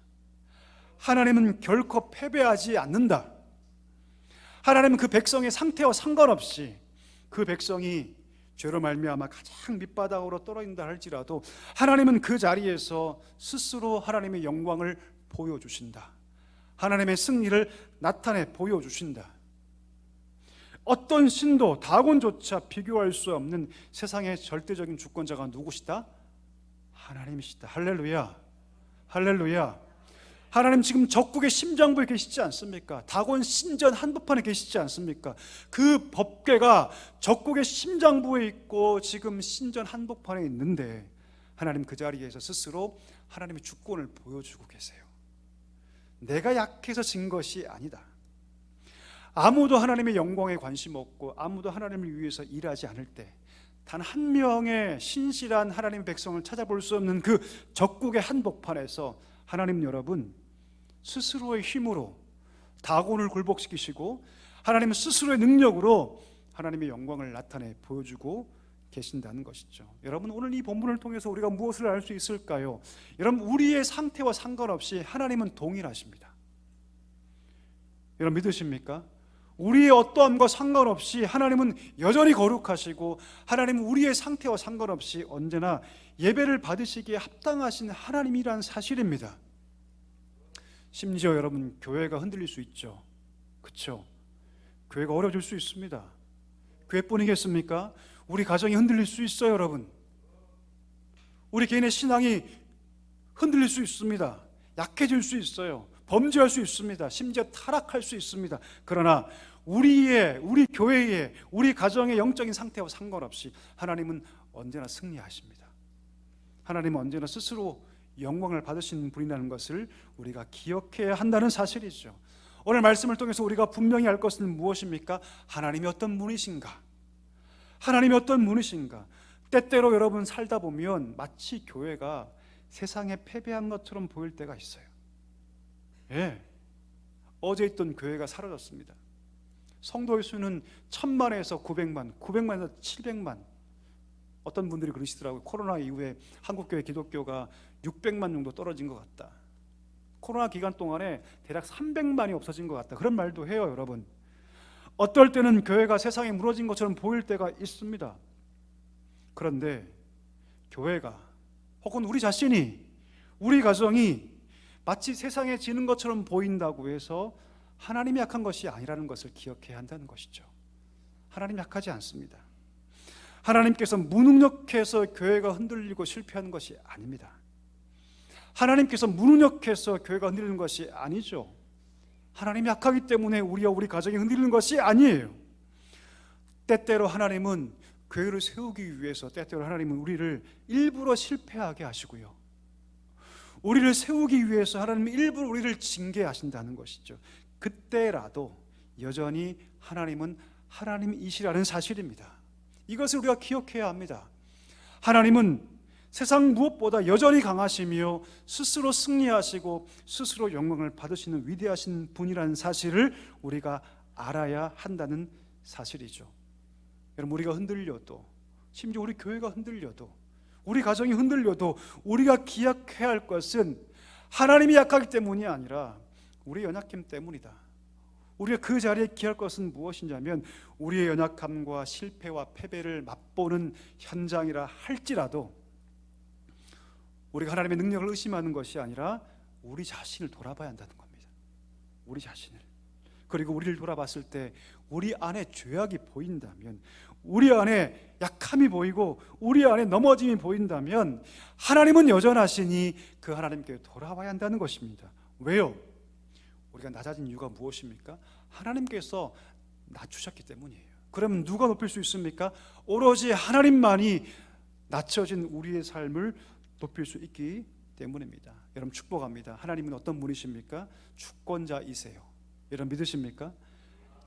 하나님은 결코 패배하지 않는다. 하나님은 그 백성의 상태와 상관없이 그 백성이 죄로 말미암아 가장 밑바닥으로 떨어진다 할지라도 하나님은 그 자리에서 스스로 하나님의 영광을 보여주신다. 하나님의 승리를 나타내 보여주신다. 어떤 신도 다곤조차 비교할 수 없는 세상의 절대적인 주권자가 누구시다? 하나님이시다. 할렐루야, 할렐루야. 하나님 지금 적국의 심장부에 계시지 않습니까? 다곤 신전 한복판에 계시지 않습니까? 그 법궤가 적국의 심장부에 있고 지금 신전 한복판에 있는데 하나님 그 자리에서 스스로 하나님의 주권을 보여주고 계세요. 내가 약해서 진 것이 아니다. 아무도 하나님의 영광에 관심 없고 아무도 하나님을 위해서 일하지 않을 때 단 한 명의 신실한 하나님의 백성을 찾아볼 수 없는 그 적국의 한복판에서 하나님 여러분 스스로의 힘으로 다곤을 굴복시키시고 하나님 스스로의 능력으로 하나님의 영광을 나타내 보여주고 계신다는 것이죠. 여러분, 오늘 이 본문을 통해서 우리가 무엇을 알 수 있을까요? 여러분, 우리의 상태와 상관없이 하나님은 동일하십니다. 여러분 믿으십니까? 우리의 어떠함과 상관없이 하나님은 여전히 거룩하시고 하나님은 우리의 상태와 상관없이 언제나 예배를 받으시기에 합당하신 하나님이란 사실입니다. 심지어 여러분, 교회가 흔들릴 수 있죠. 그렇죠? 교회가 어려워질 수 있습니다. 교회뿐이겠습니까? 우리 가정이 흔들릴 수 있어요. 여러분, 우리 개인의 신앙이 흔들릴 수 있습니다. 약해질 수 있어요. 범죄할 수 있습니다. 심지어 타락할 수 있습니다. 그러나 우리 교회의, 우리 가정의 영적인 상태와 상관없이 하나님은 언제나 승리하십니다. 하나님은 언제나 스스로 영광을 받으시는 분이라는 것을 우리가 기억해야 한다는 사실이죠. 오늘 말씀을 통해서 우리가 분명히 알 것은 무엇입니까? 하나님이 어떤 분이신가? 하나님이 어떤 분이신가? 때때로 여러분 살다 보면 마치 교회가 세상에 패배한 것처럼 보일 때가 있어요. 예, 어제 있던 교회가 사라졌습니다. 성도의 수는 1000만에서 900만, 900만에서 700만. 어떤 분들이 그러시더라고요. 코로나 이후에 한국교회 기독교가 600만 정도 떨어진 것 같다. 코로나 기간 동안에 대략 300만이 없어진 것 같다. 그런 말도 해요. 여러분, 어떨 때는 교회가 세상에 무너진 것처럼 보일 때가 있습니다. 그런데 교회가 혹은 우리 자신이, 우리 가정이 마치 세상에 지는 것처럼 보인다고 해서 하나님이 약한 것이 아니라는 것을 기억해야 한다는 것이죠. 하나님 약하지 않습니다. 하나님께서 무능력해서 교회가 흔들리고 실패하는 것이 아닙니다. 하나님께서 무능력해서 교회가 흔들리는 것이 아니죠. 하나님이 약하기 때문에 우리와 우리 가정이 흔들리는 것이 아니에요. 때때로 하나님은 교회를 세우기 위해서, 때때로 하나님은 우리를 일부러 실패하게 하시고요, 우리를 세우기 위해서 하나님은 일부러 우리를 징계하신다는 것이죠. 그때라도 여전히 하나님은 하나님이시라는 사실입니다. 이것을 우리가 기억해야 합니다. 하나님은 세상 무엇보다 여전히 강하시며 스스로 승리하시고 스스로 영광을 받으시는 위대하신 분이라는 사실을 우리가 알아야 한다는 사실이죠. 여러분, 우리가 흔들려도, 심지어 우리 교회가 흔들려도, 우리 가정이 흔들려도 우리가 기억해야 할 것은 하나님이 약하기 때문이 아니라 우리의 연약함 때문이다. 우리가 그 자리에 기할 것은 무엇이냐면 우리의 연약함과 실패와 패배를 맛보는 현장이라 할지라도 우리가 하나님의 능력을 의심하는 것이 아니라 우리 자신을 돌아봐야 한다는 겁니다. 우리 자신을. 그리고 우리를 돌아봤을 때 우리 안에 죄악이 보인다면, 우리 안에 약함이 보이고 우리 안에 넘어짐이 보인다면 하나님은 여전하시니 그 하나님께 돌아와야 한다는 것입니다. 왜요? 우리가 낮아진 이유가 무엇입니까? 하나님께서 낮추셨기 때문이에요. 그럼 누가 높일 수 있습니까? 오로지 하나님만이 낮춰진 우리의 삶을 높일 수 있기 때문입니다. 여러분, 축복합니다. 하나님은 어떤 분이십니까? 주권자이세요. 여러분 믿으십니까?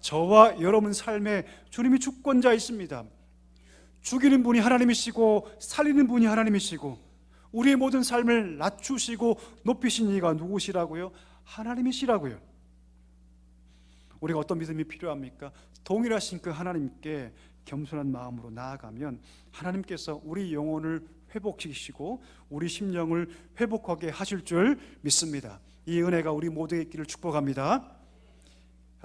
저와 여러분 삶에 주님이 주권자이십니다. 죽이는 분이 하나님이시고 살리는 분이 하나님이시고 우리의 모든 삶을 낮추시고 높이신 이가 누구시라고요? 하나님이시라고요. 우리가 어떤 믿음이 필요합니까? 동일하신 그 하나님께 겸손한 마음으로 나아가면 하나님께서 우리 영혼을 회복시키시고 우리 심령을 회복하게 하실 줄 믿습니다. 이 은혜가 우리 모두에게 있기를 축복합니다.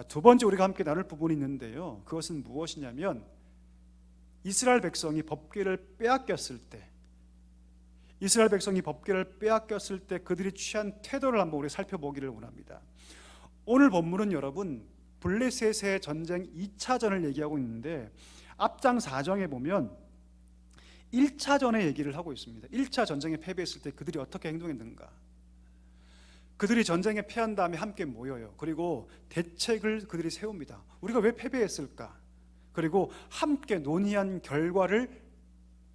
두 번째 우리가 함께 나눌 부분이 있는데요, 그것은 무엇이냐면 이스라엘 백성이 법궤를 빼앗겼을 때, 이스라엘 백성이 법궤를 빼앗겼을 때 그들이 취한 태도를 한번 우리 살펴보기를 원합니다. 오늘 본문은 여러분 블레셋의 전쟁 2차전을 얘기하고 있는데 앞장 4장에 보면 1차전의 얘기를 하고 있습니다. 1차 전쟁에 패배했을 때 그들이 어떻게 행동했는가. 그들이 전쟁에 패한 다음에 함께 모여요. 그리고 대책을 그들이 세웁니다. 우리가 왜 패배했을까? 그리고 함께 논의한 결과를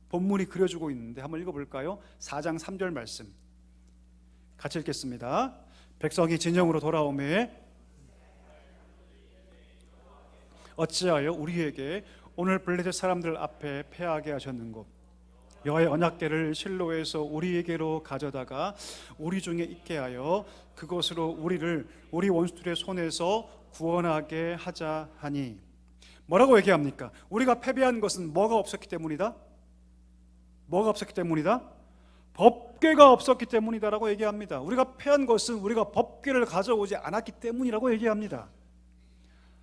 본문이 그려주고 있는데 한번 읽어볼까요? 4장 3절 말씀 같이 읽겠습니다. 백성이 진영으로 돌아오매 어찌하여 우리에게 오늘 블레셋 사람들 앞에 패하게 하셨는고 여호와의 언약궤를 실로에서 우리에게로 가져다가 우리 중에 있게 하여 그것으로 우리를 우리 원수들의 손에서 구원하게 하자 하니. 뭐라고 얘기합니까? 우리가 패배한 것은 뭐가 없었기 때문이다? 뭐가 없었기 때문이다? 법궤가 없었기 때문이다라고 얘기합니다. 우리가 패한 것은 우리가 법궤를 가져오지 않았기 때문이라고 얘기합니다.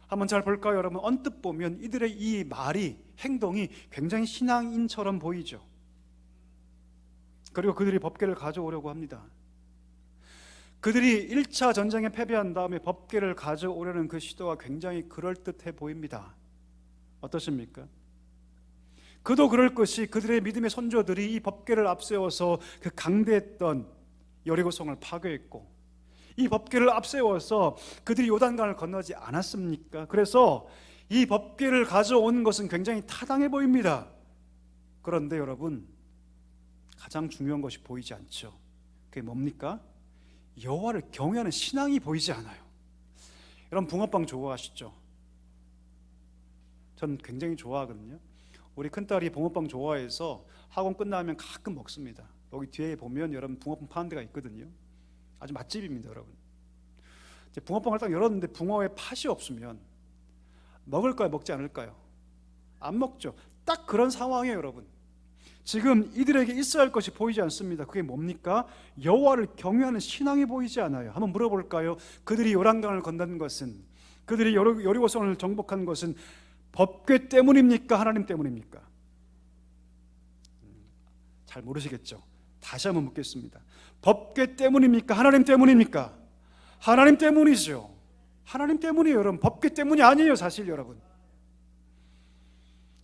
한번 잘 볼까요, 여러분? 언뜻 보면 이들의 이 말이, 행동이 굉장히 신앙인처럼 보이죠. 그리고 그들이 법궤를 가져오려고 합니다. 그들이 1차 전쟁에 패배한 다음에 법궤를 가져오려는 그 시도가 굉장히 그럴듯해 보입니다. 어떠십니까? 그도 그럴 것이 그들의 믿음의 선조들이 이 법궤를 앞세워서 그 강대했던 여리고성을 파괴했고 이 법궤를 앞세워서 그들이 요단강을 건너지 않았습니까? 그래서 이 법궤를 가져온 것은 굉장히 타당해 보입니다. 그런데 여러분, 가장 중요한 것이 보이지 않죠. 그게 뭡니까? 여호와를 경외하는 신앙이 보이지 않아요. 여러분, 붕어빵 좋아하시죠? 전 굉장히 좋아하거든요. 우리 큰딸이 붕어빵 좋아해서 학원 끝나면 가끔 먹습니다. 여기 뒤에 보면 여러분 붕어빵 파는 데가 있거든요. 아주 맛집입니다, 여러분. 이제 붕어빵을 딱 열었는데 붕어에 팥이 없으면 먹을까요, 먹지 않을까요? 안 먹죠. 딱 그런 상황이에요, 여러분. 지금 이들에게 있어야 할 것이 보이지 않습니다. 그게 뭡니까? 여호와를 경외하는 신앙이 보이지 않아요. 한번 물어볼까요? 그들이 요단강을 건넌 것은, 그들이 여리고성을 정복한 것은 법궤 때문입니까? 하나님 때문입니까? 잘 모르시겠죠? 다시 한번 묻겠습니다. 법궤 때문입니까? 하나님 때문입니까? 하나님 때문이죠. 하나님 때문이에요, 여러분. 법궤 때문이 아니에요, 사실 여러분.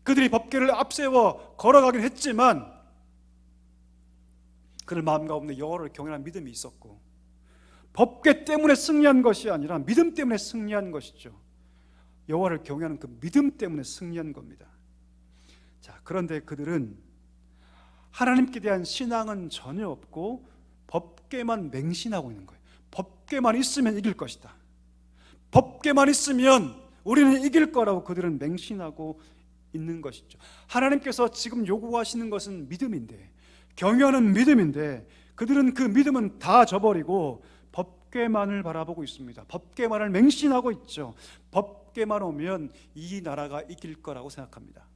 그들이 법궤를 앞세워 걸어가긴 했지만 그들 마음 가운데 여호와를 경외하는 믿음이 있었고, 법궤 때문에 승리한 것이 아니라 믿음 때문에 승리한 것이죠. 여호와를 경외하는 그 믿음 때문에 승리한 겁니다. 자, 그런데 그들은 하나님께 대한 신앙은 전혀 없고 법궤만 맹신하고 있는 거예요. 법궤만 있으면 이길 것이다. 법궤만 있으면 우리는 이길 거라고 그들은 맹신하고 있는 것이죠. 하나님께서 지금 요구하시는 것은 믿음인데, 경외하는 믿음인데, 그들은 그 믿음은 다 저버리고 법궤만을 바라보고 있습니다. 법궤만을 맹신하고 있죠. 법궤만 오면 이 나라가 이길 거라고 생각합니다.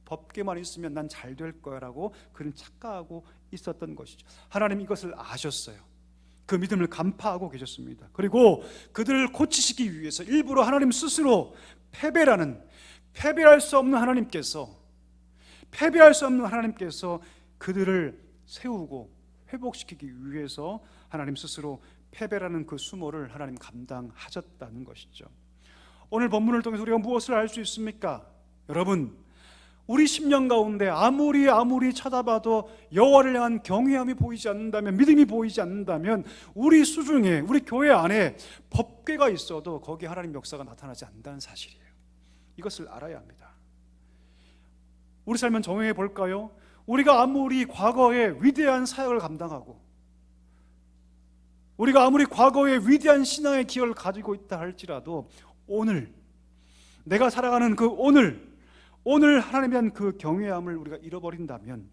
법궤만 있으면 난 잘 될 거라고 그는 착각하고 있었던 것이죠. 하나님 이것을 아셨어요. 그 믿음을 간파하고 계셨습니다. 그리고 그들을 고치시기 위해서 일부러 하나님 스스로 패배할 수 없는 하나님께서 그들을 세우고 회복시키기 위해서 하나님 스스로 패배라는 그 수모를 하나님 감당하셨다는 것이죠. 오늘 본문을 통해서 우리가 무엇을 알 수 있습니까? 여러분, 우리 심령 가운데 아무리 쳐다봐도 여호와를 향한 경외함이 보이지 않는다면, 믿음이 보이지 않는다면 우리 수중에, 우리 교회 안에 법궤가 있어도 거기에 하나님 역사가 나타나지 않는다는 사실이에요. 이것을 알아야 합니다. 우리 삶은 정의해 볼까요? 우리가 아무리 과거에 위대한 사역을 감당하고, 우리가 아무리 과거에 위대한 신앙의 기여를 가지고 있다 할지라도 오늘, 내가 살아가는 그 오늘 하나님에 대한 그 경외함을 우리가 잃어버린다면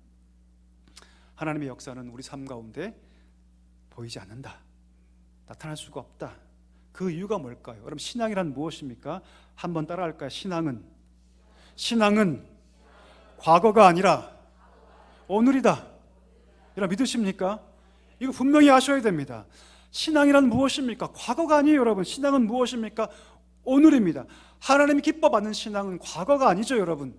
하나님의 역사는 우리 삶 가운데 보이지 않는다, 나타날 수가 없다. 그 이유가 뭘까요? 여러분, 신앙이란 무엇입니까? 한번 따라할까요? 신앙은 과거가 아니라 오늘이다. 여러분, 믿으십니까? 이거 분명히 아셔야 됩니다. 신앙이란 무엇입니까? 과거가 아니에요, 여러분. 신앙은 무엇입니까? 오늘입니다. 하나님이 기뻐받는 신앙은 과거가 아니죠, 여러분.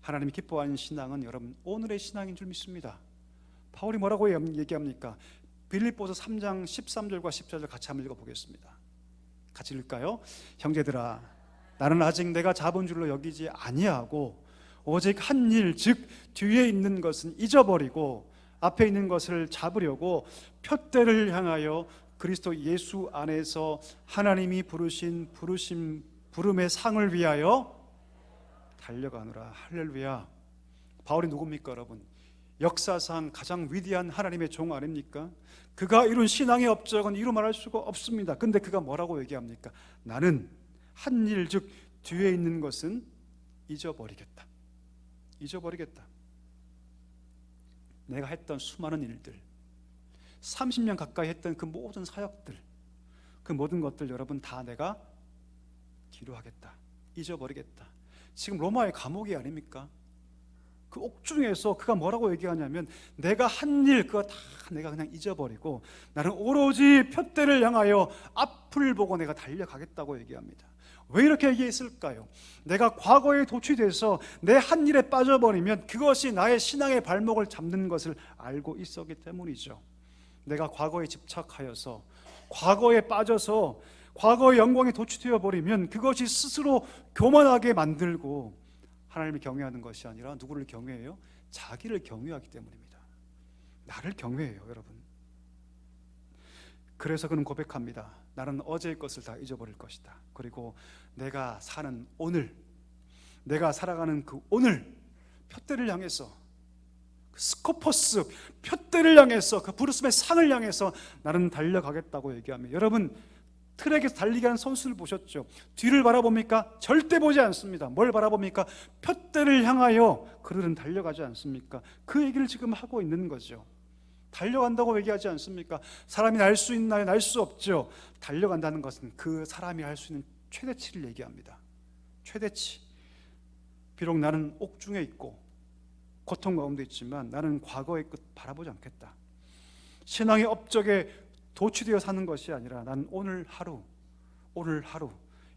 하나님이 기뻐하는 신앙은 여러분 오늘의 신앙인 줄 믿습니다. 바울이 뭐라고 얘기합니까? 빌립보서 3장 13절과 14절 같이 한번 읽어보겠습니다. 같이 읽을까요? 형제들아, 나는 아직 내가 잡은 줄로 여기지 아니하고 오직 한 일, 즉 뒤에 있는 것은 잊어버리고 앞에 있는 것을 잡으려고 표대를 향하여 그리스도 예수 안에서 하나님이 부르신 부름의 상을 위하여 달려가노라. 할렐루야. 바울이 누굽니까, 여러분? 역사상 가장 위대한 하나님의 종 아닙니까? 그가 이룬 신앙의 업적은 이루 말할 수가 없습니다. 근데 그가 뭐라고 얘기합니까? 나는 한 일, 즉 뒤에 있는 것은 잊어버리겠다. 잊어버리겠다. 내가 했던 수많은 일들, 30년 가까이 했던 그 모든 사역들, 그 모든 것들 여러분 다 내가 뒤로 하겠다. 잊어버리겠다. 지금 로마의 감옥이 아닙니까? 그 옥중에서 그가 뭐라고 얘기하냐면 내가 한 일 그거 다 내가 그냥 잊어버리고 나는 오로지 표대를 향하여 앞을 보고 내가 달려가겠다고 얘기합니다. 왜 이렇게 얘기했을까요? 내가 과거에 도취돼서 내 한 일에 빠져버리면 그것이 나의 신앙의 발목을 잡는 것을 알고 있었기 때문이죠. 내가 과거에 집착하여서 과거에 빠져서 과거의 영광에 도취되어 버리면 그것이 스스로 교만하게 만들고 하나님을 경외하는 것이 아니라 누구를 경외해요? 자기를 경외하기 때문입니다. 나를 경외해요, 여러분. 그래서 그는 고백합니다. 나는 어제의 것을 다 잊어버릴 것이다. 그리고 내가 사는 오늘, 내가 살아가는 그 오늘 표대를 향해서, 그 스코포스 표대를 향해서, 그 부르심의 상을 향해서 나는 달려가겠다고 얘기합니다. 여러분 트랙에서 달리기 하는 선수를 보셨죠? 뒤를 바라봅니까? 절대 보지 않습니다. 뭘 바라봅니까? 표대를 향하여 그들은 달려가지 않습니까? 그 얘기를 지금 하고 있는 거죠. 달려간다고 얘기하지 않습니까? 사람이 날 수 있나요? 날 수 없죠. 달려간다는 것은 그 사람이 할 수 있는 최대치를 얘기합니다. 최대치. 비록 나는 옥중에 있고 고통 가운데 있지만 나는 과거의 끝 바라보지 않겠다. 신앙의 업적에 도취되어 사는 것이 아니라 난 오늘 하루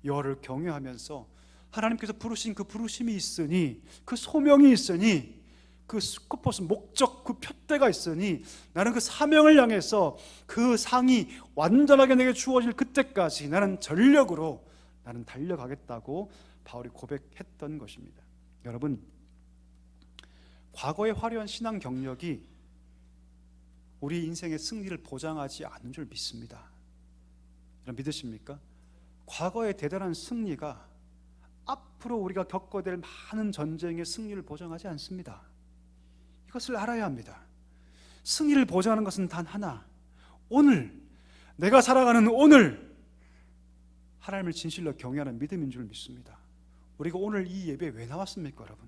여호와를 경외하면서 하나님께서 부르신 그 부르심이 있으니, 그 소명이 있으니, 그 스코포스 목적, 그 표대가 있으니 나는 그 사명을 향해서 그 상이 완전하게 내게 주어질 그때까지 나는 전력으로 나는 달려가겠다고 바울이 고백했던 것입니다. 여러분, 과거의 화려한 신앙 경력이 우리 인생의 승리를 보장하지 않는 줄 믿습니다. 여러분 믿으십니까? 과거의 대단한 승리가 앞으로 우리가 겪어야 될 많은 전쟁의 승리를 보장하지 않습니다. 이것을 알아야 합니다. 승리를 보장하는 것은 단 하나, 오늘, 내가 살아가는 오늘 하나님을 진실로 경외하는 믿음인 줄 믿습니다. 우리가 오늘 이 예배에 왜 나왔습니까, 여러분?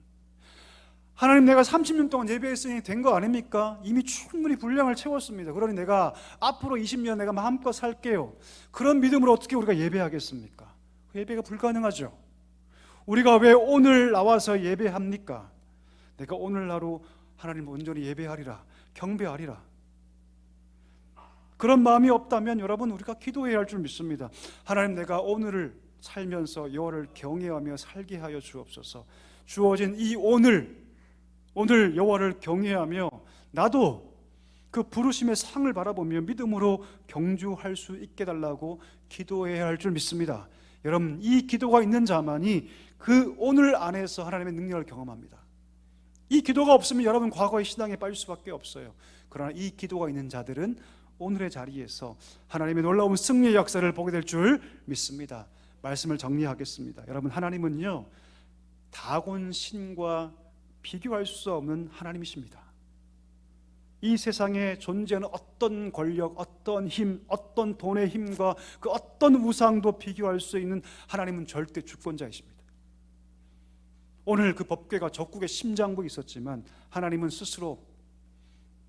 하나님, 내가 30년 동안 예배했으니 된 거 아닙니까? 이미 충분히 분량을 채웠습니다. 그러니 내가 앞으로 20년 내가 마음껏 살게요. 그런 믿음으로 어떻게 우리가 예배하겠습니까? 그 예배가 불가능하죠. 우리가 왜 오늘 나와서 예배합니까? 내가 오늘 하루 하나님 온전히 예배하리라, 경배하리라. 그런 마음이 없다면 여러분 우리가 기도해야 할 줄 믿습니다. 하나님, 내가 오늘을 살면서 여호와를 경외하며 살게 하여 주옵소서. 주어진 이 오늘 여호와를 경외하며 나도 그 부르심의 상을 바라보며 믿음으로 경주할 수 있게 달라고 기도해야 할 줄 믿습니다. 여러분, 이 기도가 있는 자만이 그 오늘 안에서 하나님의 능력을 경험합니다. 이 기도가 없으면 여러분 과거의 신앙에 빠질 수밖에 없어요. 그러나 이 기도가 있는 자들은 오늘의 자리에서 하나님의 놀라운 승리의 역사를 보게 될 줄 믿습니다. 말씀을 정리하겠습니다. 여러분, 하나님은요 다곤 신과 비교할 수 없는 하나님이십니다. 이 세상에 존재하는 어떤 권력, 어떤 힘, 어떤 돈의 힘과 그 어떤 우상도 비교할 수 있는 하나님은 절대 주권자이십니다. 오늘 그 법궤가 적국의 심장부에 있었지만 하나님은 스스로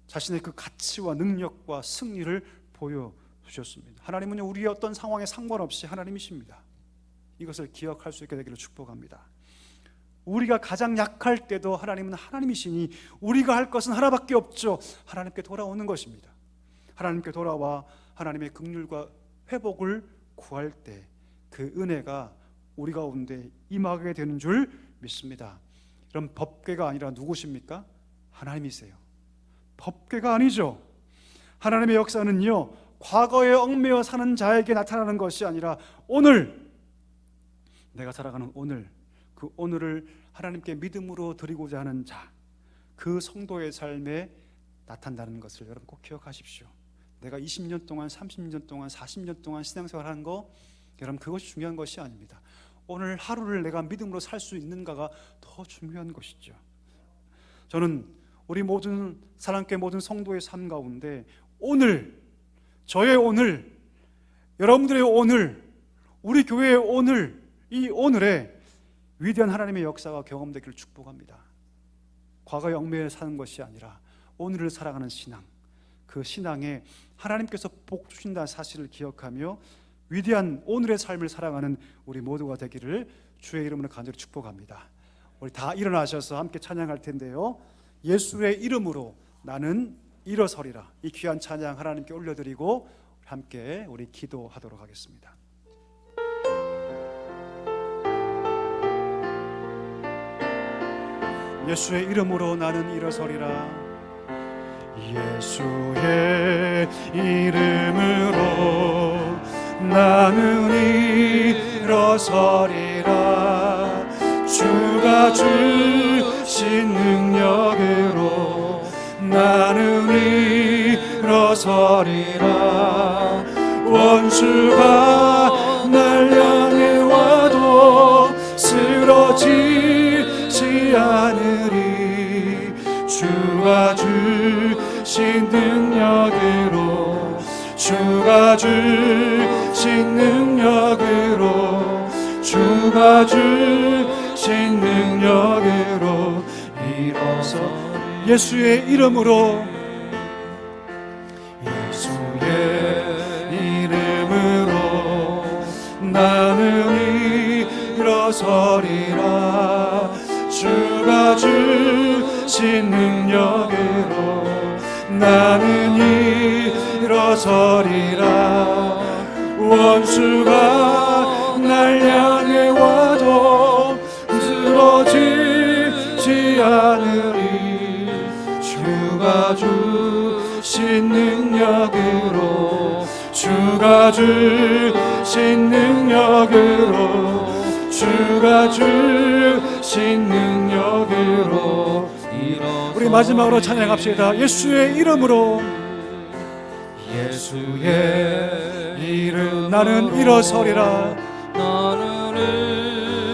자신의 그 가치와 능력과 승리를 보여주셨습니다. 하나님은 우리의 어떤 상황에 상관없이 하나님이십니다. 이것을 기억할 수 있게 되기를 축복합니다. 우리가 가장 약할 때도 하나님은 하나님이시니 우리가 할 것은 하나밖에 없죠. 하나님께 돌아오는 것입니다. 하나님께 돌아와 하나님의 긍휼과 회복을 구할 때 그 은혜가 우리 가운데 임하게 되는 줄 믿습니다. 그럼 법궤가 아니라 누구십니까? 하나님이세요. 법궤가 아니죠. 하나님의 역사는요 과거에 얽매여 사는 자에게 나타나는 것이 아니라 오늘, 내가 살아가는 오늘, 그 오늘을 하나님께 믿음으로 드리고자 하는 자, 그 성도의 삶에 나타난다는 것을 여러분 꼭 기억하십시오. 내가 20년 동안, 30년 동안, 40년 동안 신앙생활하는 거, 여러분 그것이 중요한 것이 아닙니다. 오늘 하루를 내가 믿음으로 살 수 있는가가 더 중요한 것이죠. 저는 우리 모든 사랑교회 모든 성도의 삶 가운데 오늘, 저의 오늘, 여러분들의 오늘, 우리 교회의 오늘, 이 오늘에 위대한 하나님의 역사가 경험되기를 축복합니다. 과거의 얽매여 사는 것이 아니라 오늘을 살아가는 신앙, 그 신앙에 하나님께서 복 주신다는 사실을 기억하며 위대한 오늘의 삶을 살아가는 우리 모두가 되기를 주의 이름으로 간절히 축복합니다. 우리 다 일어나셔서 함께 찬양할 텐데요, 예수의 이름으로 나는 일어서리라, 이 귀한 찬양 하나님께 올려드리고 함께 우리 기도하도록 하겠습니다. 예수의 이름으로 나는 일어서리라. 예수의 이름으로 나는 일어서리라. 주가 주신 능력으로 나는 일어서리라. 원수가 날 향해 와도 쓰러지지 않으리. 주가 주신 능력으로, 주가 주신 능력으로, 주가 주신 능력으로 일어서 예수의 이름으로, 예수의 이름으로 나는 일어서리라. 주가 주신 능력으로 나는 일어서리라. 원수가 날 향해 와도 쓰러지지 않으리. 주가 주신 능력으로, 주가 주신 능력으로, 주가 주신 능력으로 우리 마지막으로 찬양합시다. 예수의 이름으로, 예수의 이름 나는 일어서리라.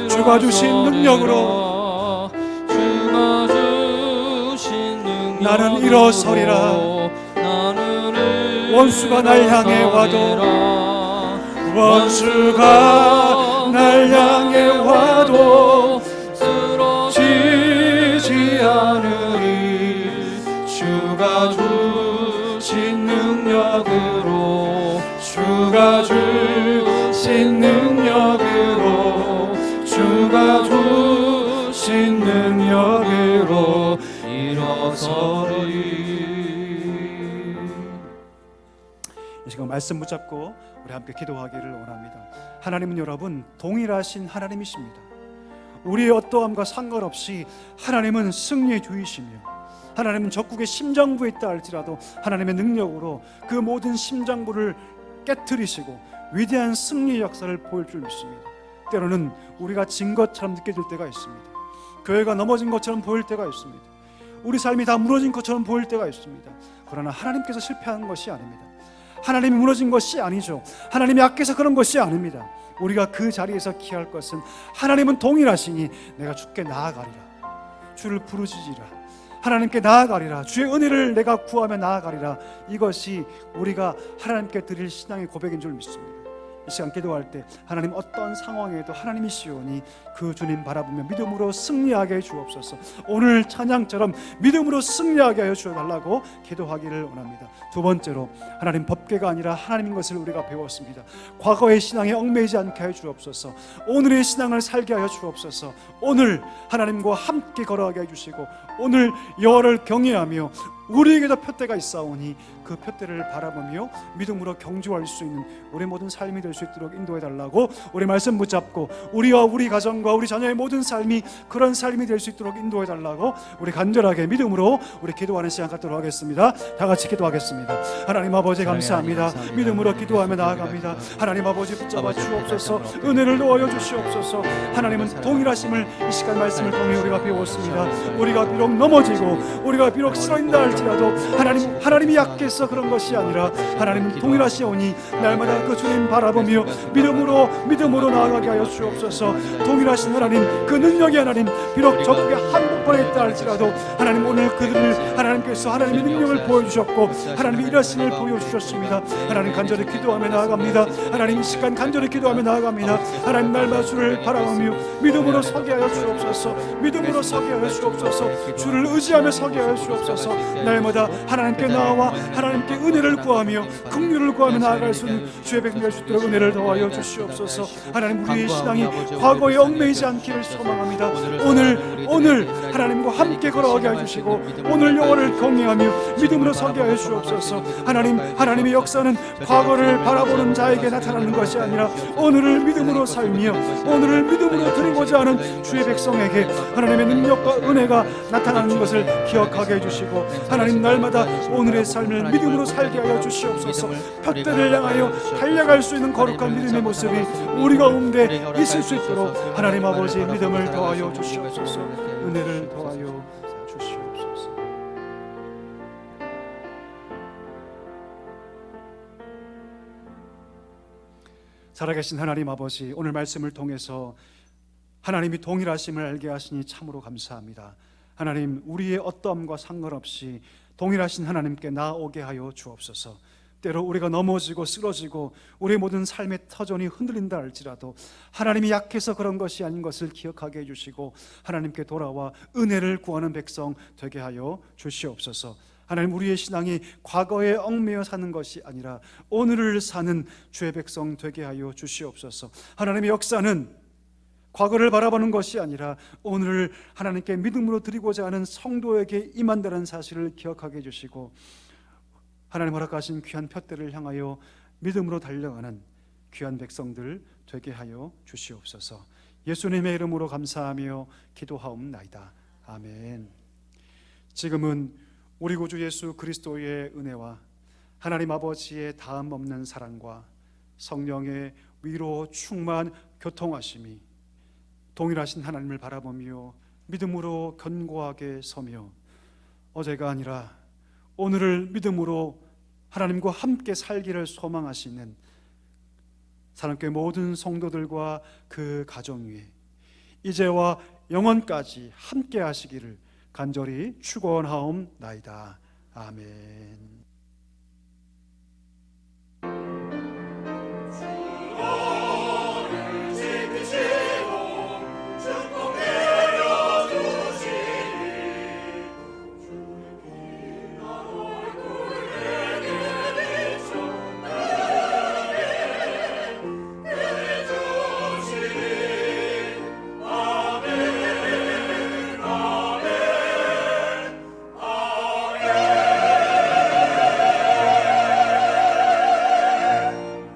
주가 주신 능력으로, 주가 주신 능력으로 나는 일어서리라. 원수가 날 향해 와도, 원수가 날 향해 와도 쓰러지지 않으리. 주가 주신 능력으로, 주가 주신 능력으로, 주가 주신 능력으로 일어서리. 이 시간 말씀 붙잡고 우리 함께 기도하기를 원합니다. 하나님은 여러분 동일하신 하나님이십니다. 우리의 어떠함과 상관없이 하나님은 승리의 주이시며, 하나님은 적국의 심장부에 있다 할지라도 하나님의 능력으로 그 모든 심장부를 깨트리시고 위대한 승리의 역사를 보일 줄 믿습니다. 때로는 우리가 진 것처럼 느껴질 때가 있습니다. 교회가 넘어진 것처럼 보일 때가 있습니다. 우리 삶이 다 무너진 것처럼 보일 때가 있습니다. 그러나 하나님께서 실패한 것이 아닙니다. 하나님이 무너진 것이 아니죠. 하나님이 약해서 그런 것이 아닙니다. 우리가 그 자리에서 기할 것은 하나님은 동일하시니 내가 주께 나아가리라. 주를 부르짖으라. 하나님께 나아가리라. 주의 은혜를 내가 구하며 나아가리라. 이것이 우리가 하나님께 드릴 신앙의 고백인 줄 믿습니다. 이 시간 기도할 때 하나님 어떤 상황에도 하나님이시오니 그 주님 바라보며 믿음으로 승리하게 해 주옵소서. 오늘 찬양처럼 믿음으로 승리하게 하여 주어달라고 기도하기를 원합니다. 두 번째로, 하나님 법궤가 아니라 하나님인 것을 우리가 배웠습니다. 과거의 신앙에 얽매이지 않게 하여 주옵소서. 오늘의 신앙을 살게 하여 주옵소서. 오늘 하나님과 함께 걸어가게 해주시고, 오늘 여호와를 경외하며 우리에게도 표대가 있사오니 그 표대를 바라보며 믿음으로 경주할 수 있는 우리 모든 삶이 될 수 있도록 인도해 달라고, 우리 말씀 붙잡고 우리와 우리 가정과 우리 자녀의 모든 삶이 그런 삶이 될 수 있도록 인도해 달라고 우리 간절하게 믿음으로 우리 기도하는 시간 갖도록 하겠습니다. 다 같이 기도하겠습니다. 하나님 아버지 감사합니다. 믿음으로 기도하며 나아갑니다. 하나님 아버지 붙잡아 주옵소서. 은혜를 놓아여 주시옵소서. 하나님은 동일하심을 이 시간 말씀을 통해 우리가 배웠습니다. 우리가 비록 넘어지고 우리가 비록 쓰러진다 할지라도 하나님이 약해서 그런 것이 아니라 하나님은 동일하시오니 날마다 그 주님 바라보며 믿음으로 나아가게 하여 주옵소서. 동일하신 하나님, 그 능력의 하나님, 비록 적국에 한복판에 있다 할지라도 하나님 오늘 그들을 하나님께서 하나님의 능력을 보여주셨고 하나님의 일하심을 보여주셨습니다. 하나님 간절히 기도하며 나아갑니다. 하나님 이 시간 간절히 기도하며 나아갑니다. 하나님 날마다 주를 바라보며 믿음으로 서게 하여 주옵소서. 믿음으로 서게 하여 주옵소서. 주를 의지하며 서게 하여 주옵소서. 날마다 하나님께 나와 하나님께 은혜를 구하며 긍휼을 구하며 나아갈 수 있는 주의 백성 될 수 있도록 은혜를 더하여 주시옵소서. 하나님 우리의 신앙이 과거에 얽매이지 않기를 소망합니다. 오늘 하나님과 함께 걸어가게 해주시고 오늘 영혼을 경외하며 믿음으로 서게 하여 주옵소서. 하나님의 역사는 과거를 바라보는 자에게 나타나는 것이 아니라 오늘을 믿음으로 살며 오늘을 믿음으로 드리고자 하는 주의 백성에게 하나님의 능력과 은혜가 나타나는 것을 기억하게 해주시고 하나님 날마다 오늘의 삶을 믿음으로 살게 하여 주시옵소서. 표대를 향하여 달려갈 수 있는 거룩한 믿음의 모습이 우리 가운데 있을 수 있도록 하나님 아버지 믿음을 더하여 주시옵소서. 은혜를 더하여 주시옵소서. 살아계신 하나님 아버지, 오늘 말씀을 통해서 하나님이 동일하심을 알게 하시니 참으로 감사합니다. 하나님 우리의 어떠함과 상관없이 동일하신 하나님께 나아오게 하여 주옵소서. 때로 우리가 넘어지고 쓰러지고 우리의 모든 삶의 터전이 흔들린다 할지라도 하나님이 약해서 그런 것이 아닌 것을 기억하게 해주시고 하나님께 돌아와 은혜를 구하는 백성 되게 하여 주시옵소서. 하나님 우리의 신앙이 과거에 얽매여 사는 것이 아니라 오늘을 사는 주의 백성 되게 하여 주시옵소서. 하나님의 역사는 과거를 바라보는 것이 아니라 오늘을 하나님께 믿음으로 드리고자 하는 성도에게 임한다는 사실을 기억하게 해주시고 하나님 허락하신 귀한 표대를 향하여 믿음으로 달려가는 귀한 백성들 되게 하여 주시옵소서. 예수님의 이름으로 감사하며 기도하옵나이다. 아멘. 지금은 우리 구주 예수 그리스도의 은혜와 하나님 아버지의 다음 없는 사랑과 성령의 위로 충만 교통하심이 동일하신 하나님을 바라보며 믿음으로 견고하게 서며 어제가 아니라 오늘을 믿음으로 하나님과 함께 살기를 소망하시는 사랑교회 모든 성도들과 그 가정 위에 이제와 영원까지 함께 하시기를 간절히 축원하옵나이다. 아멘.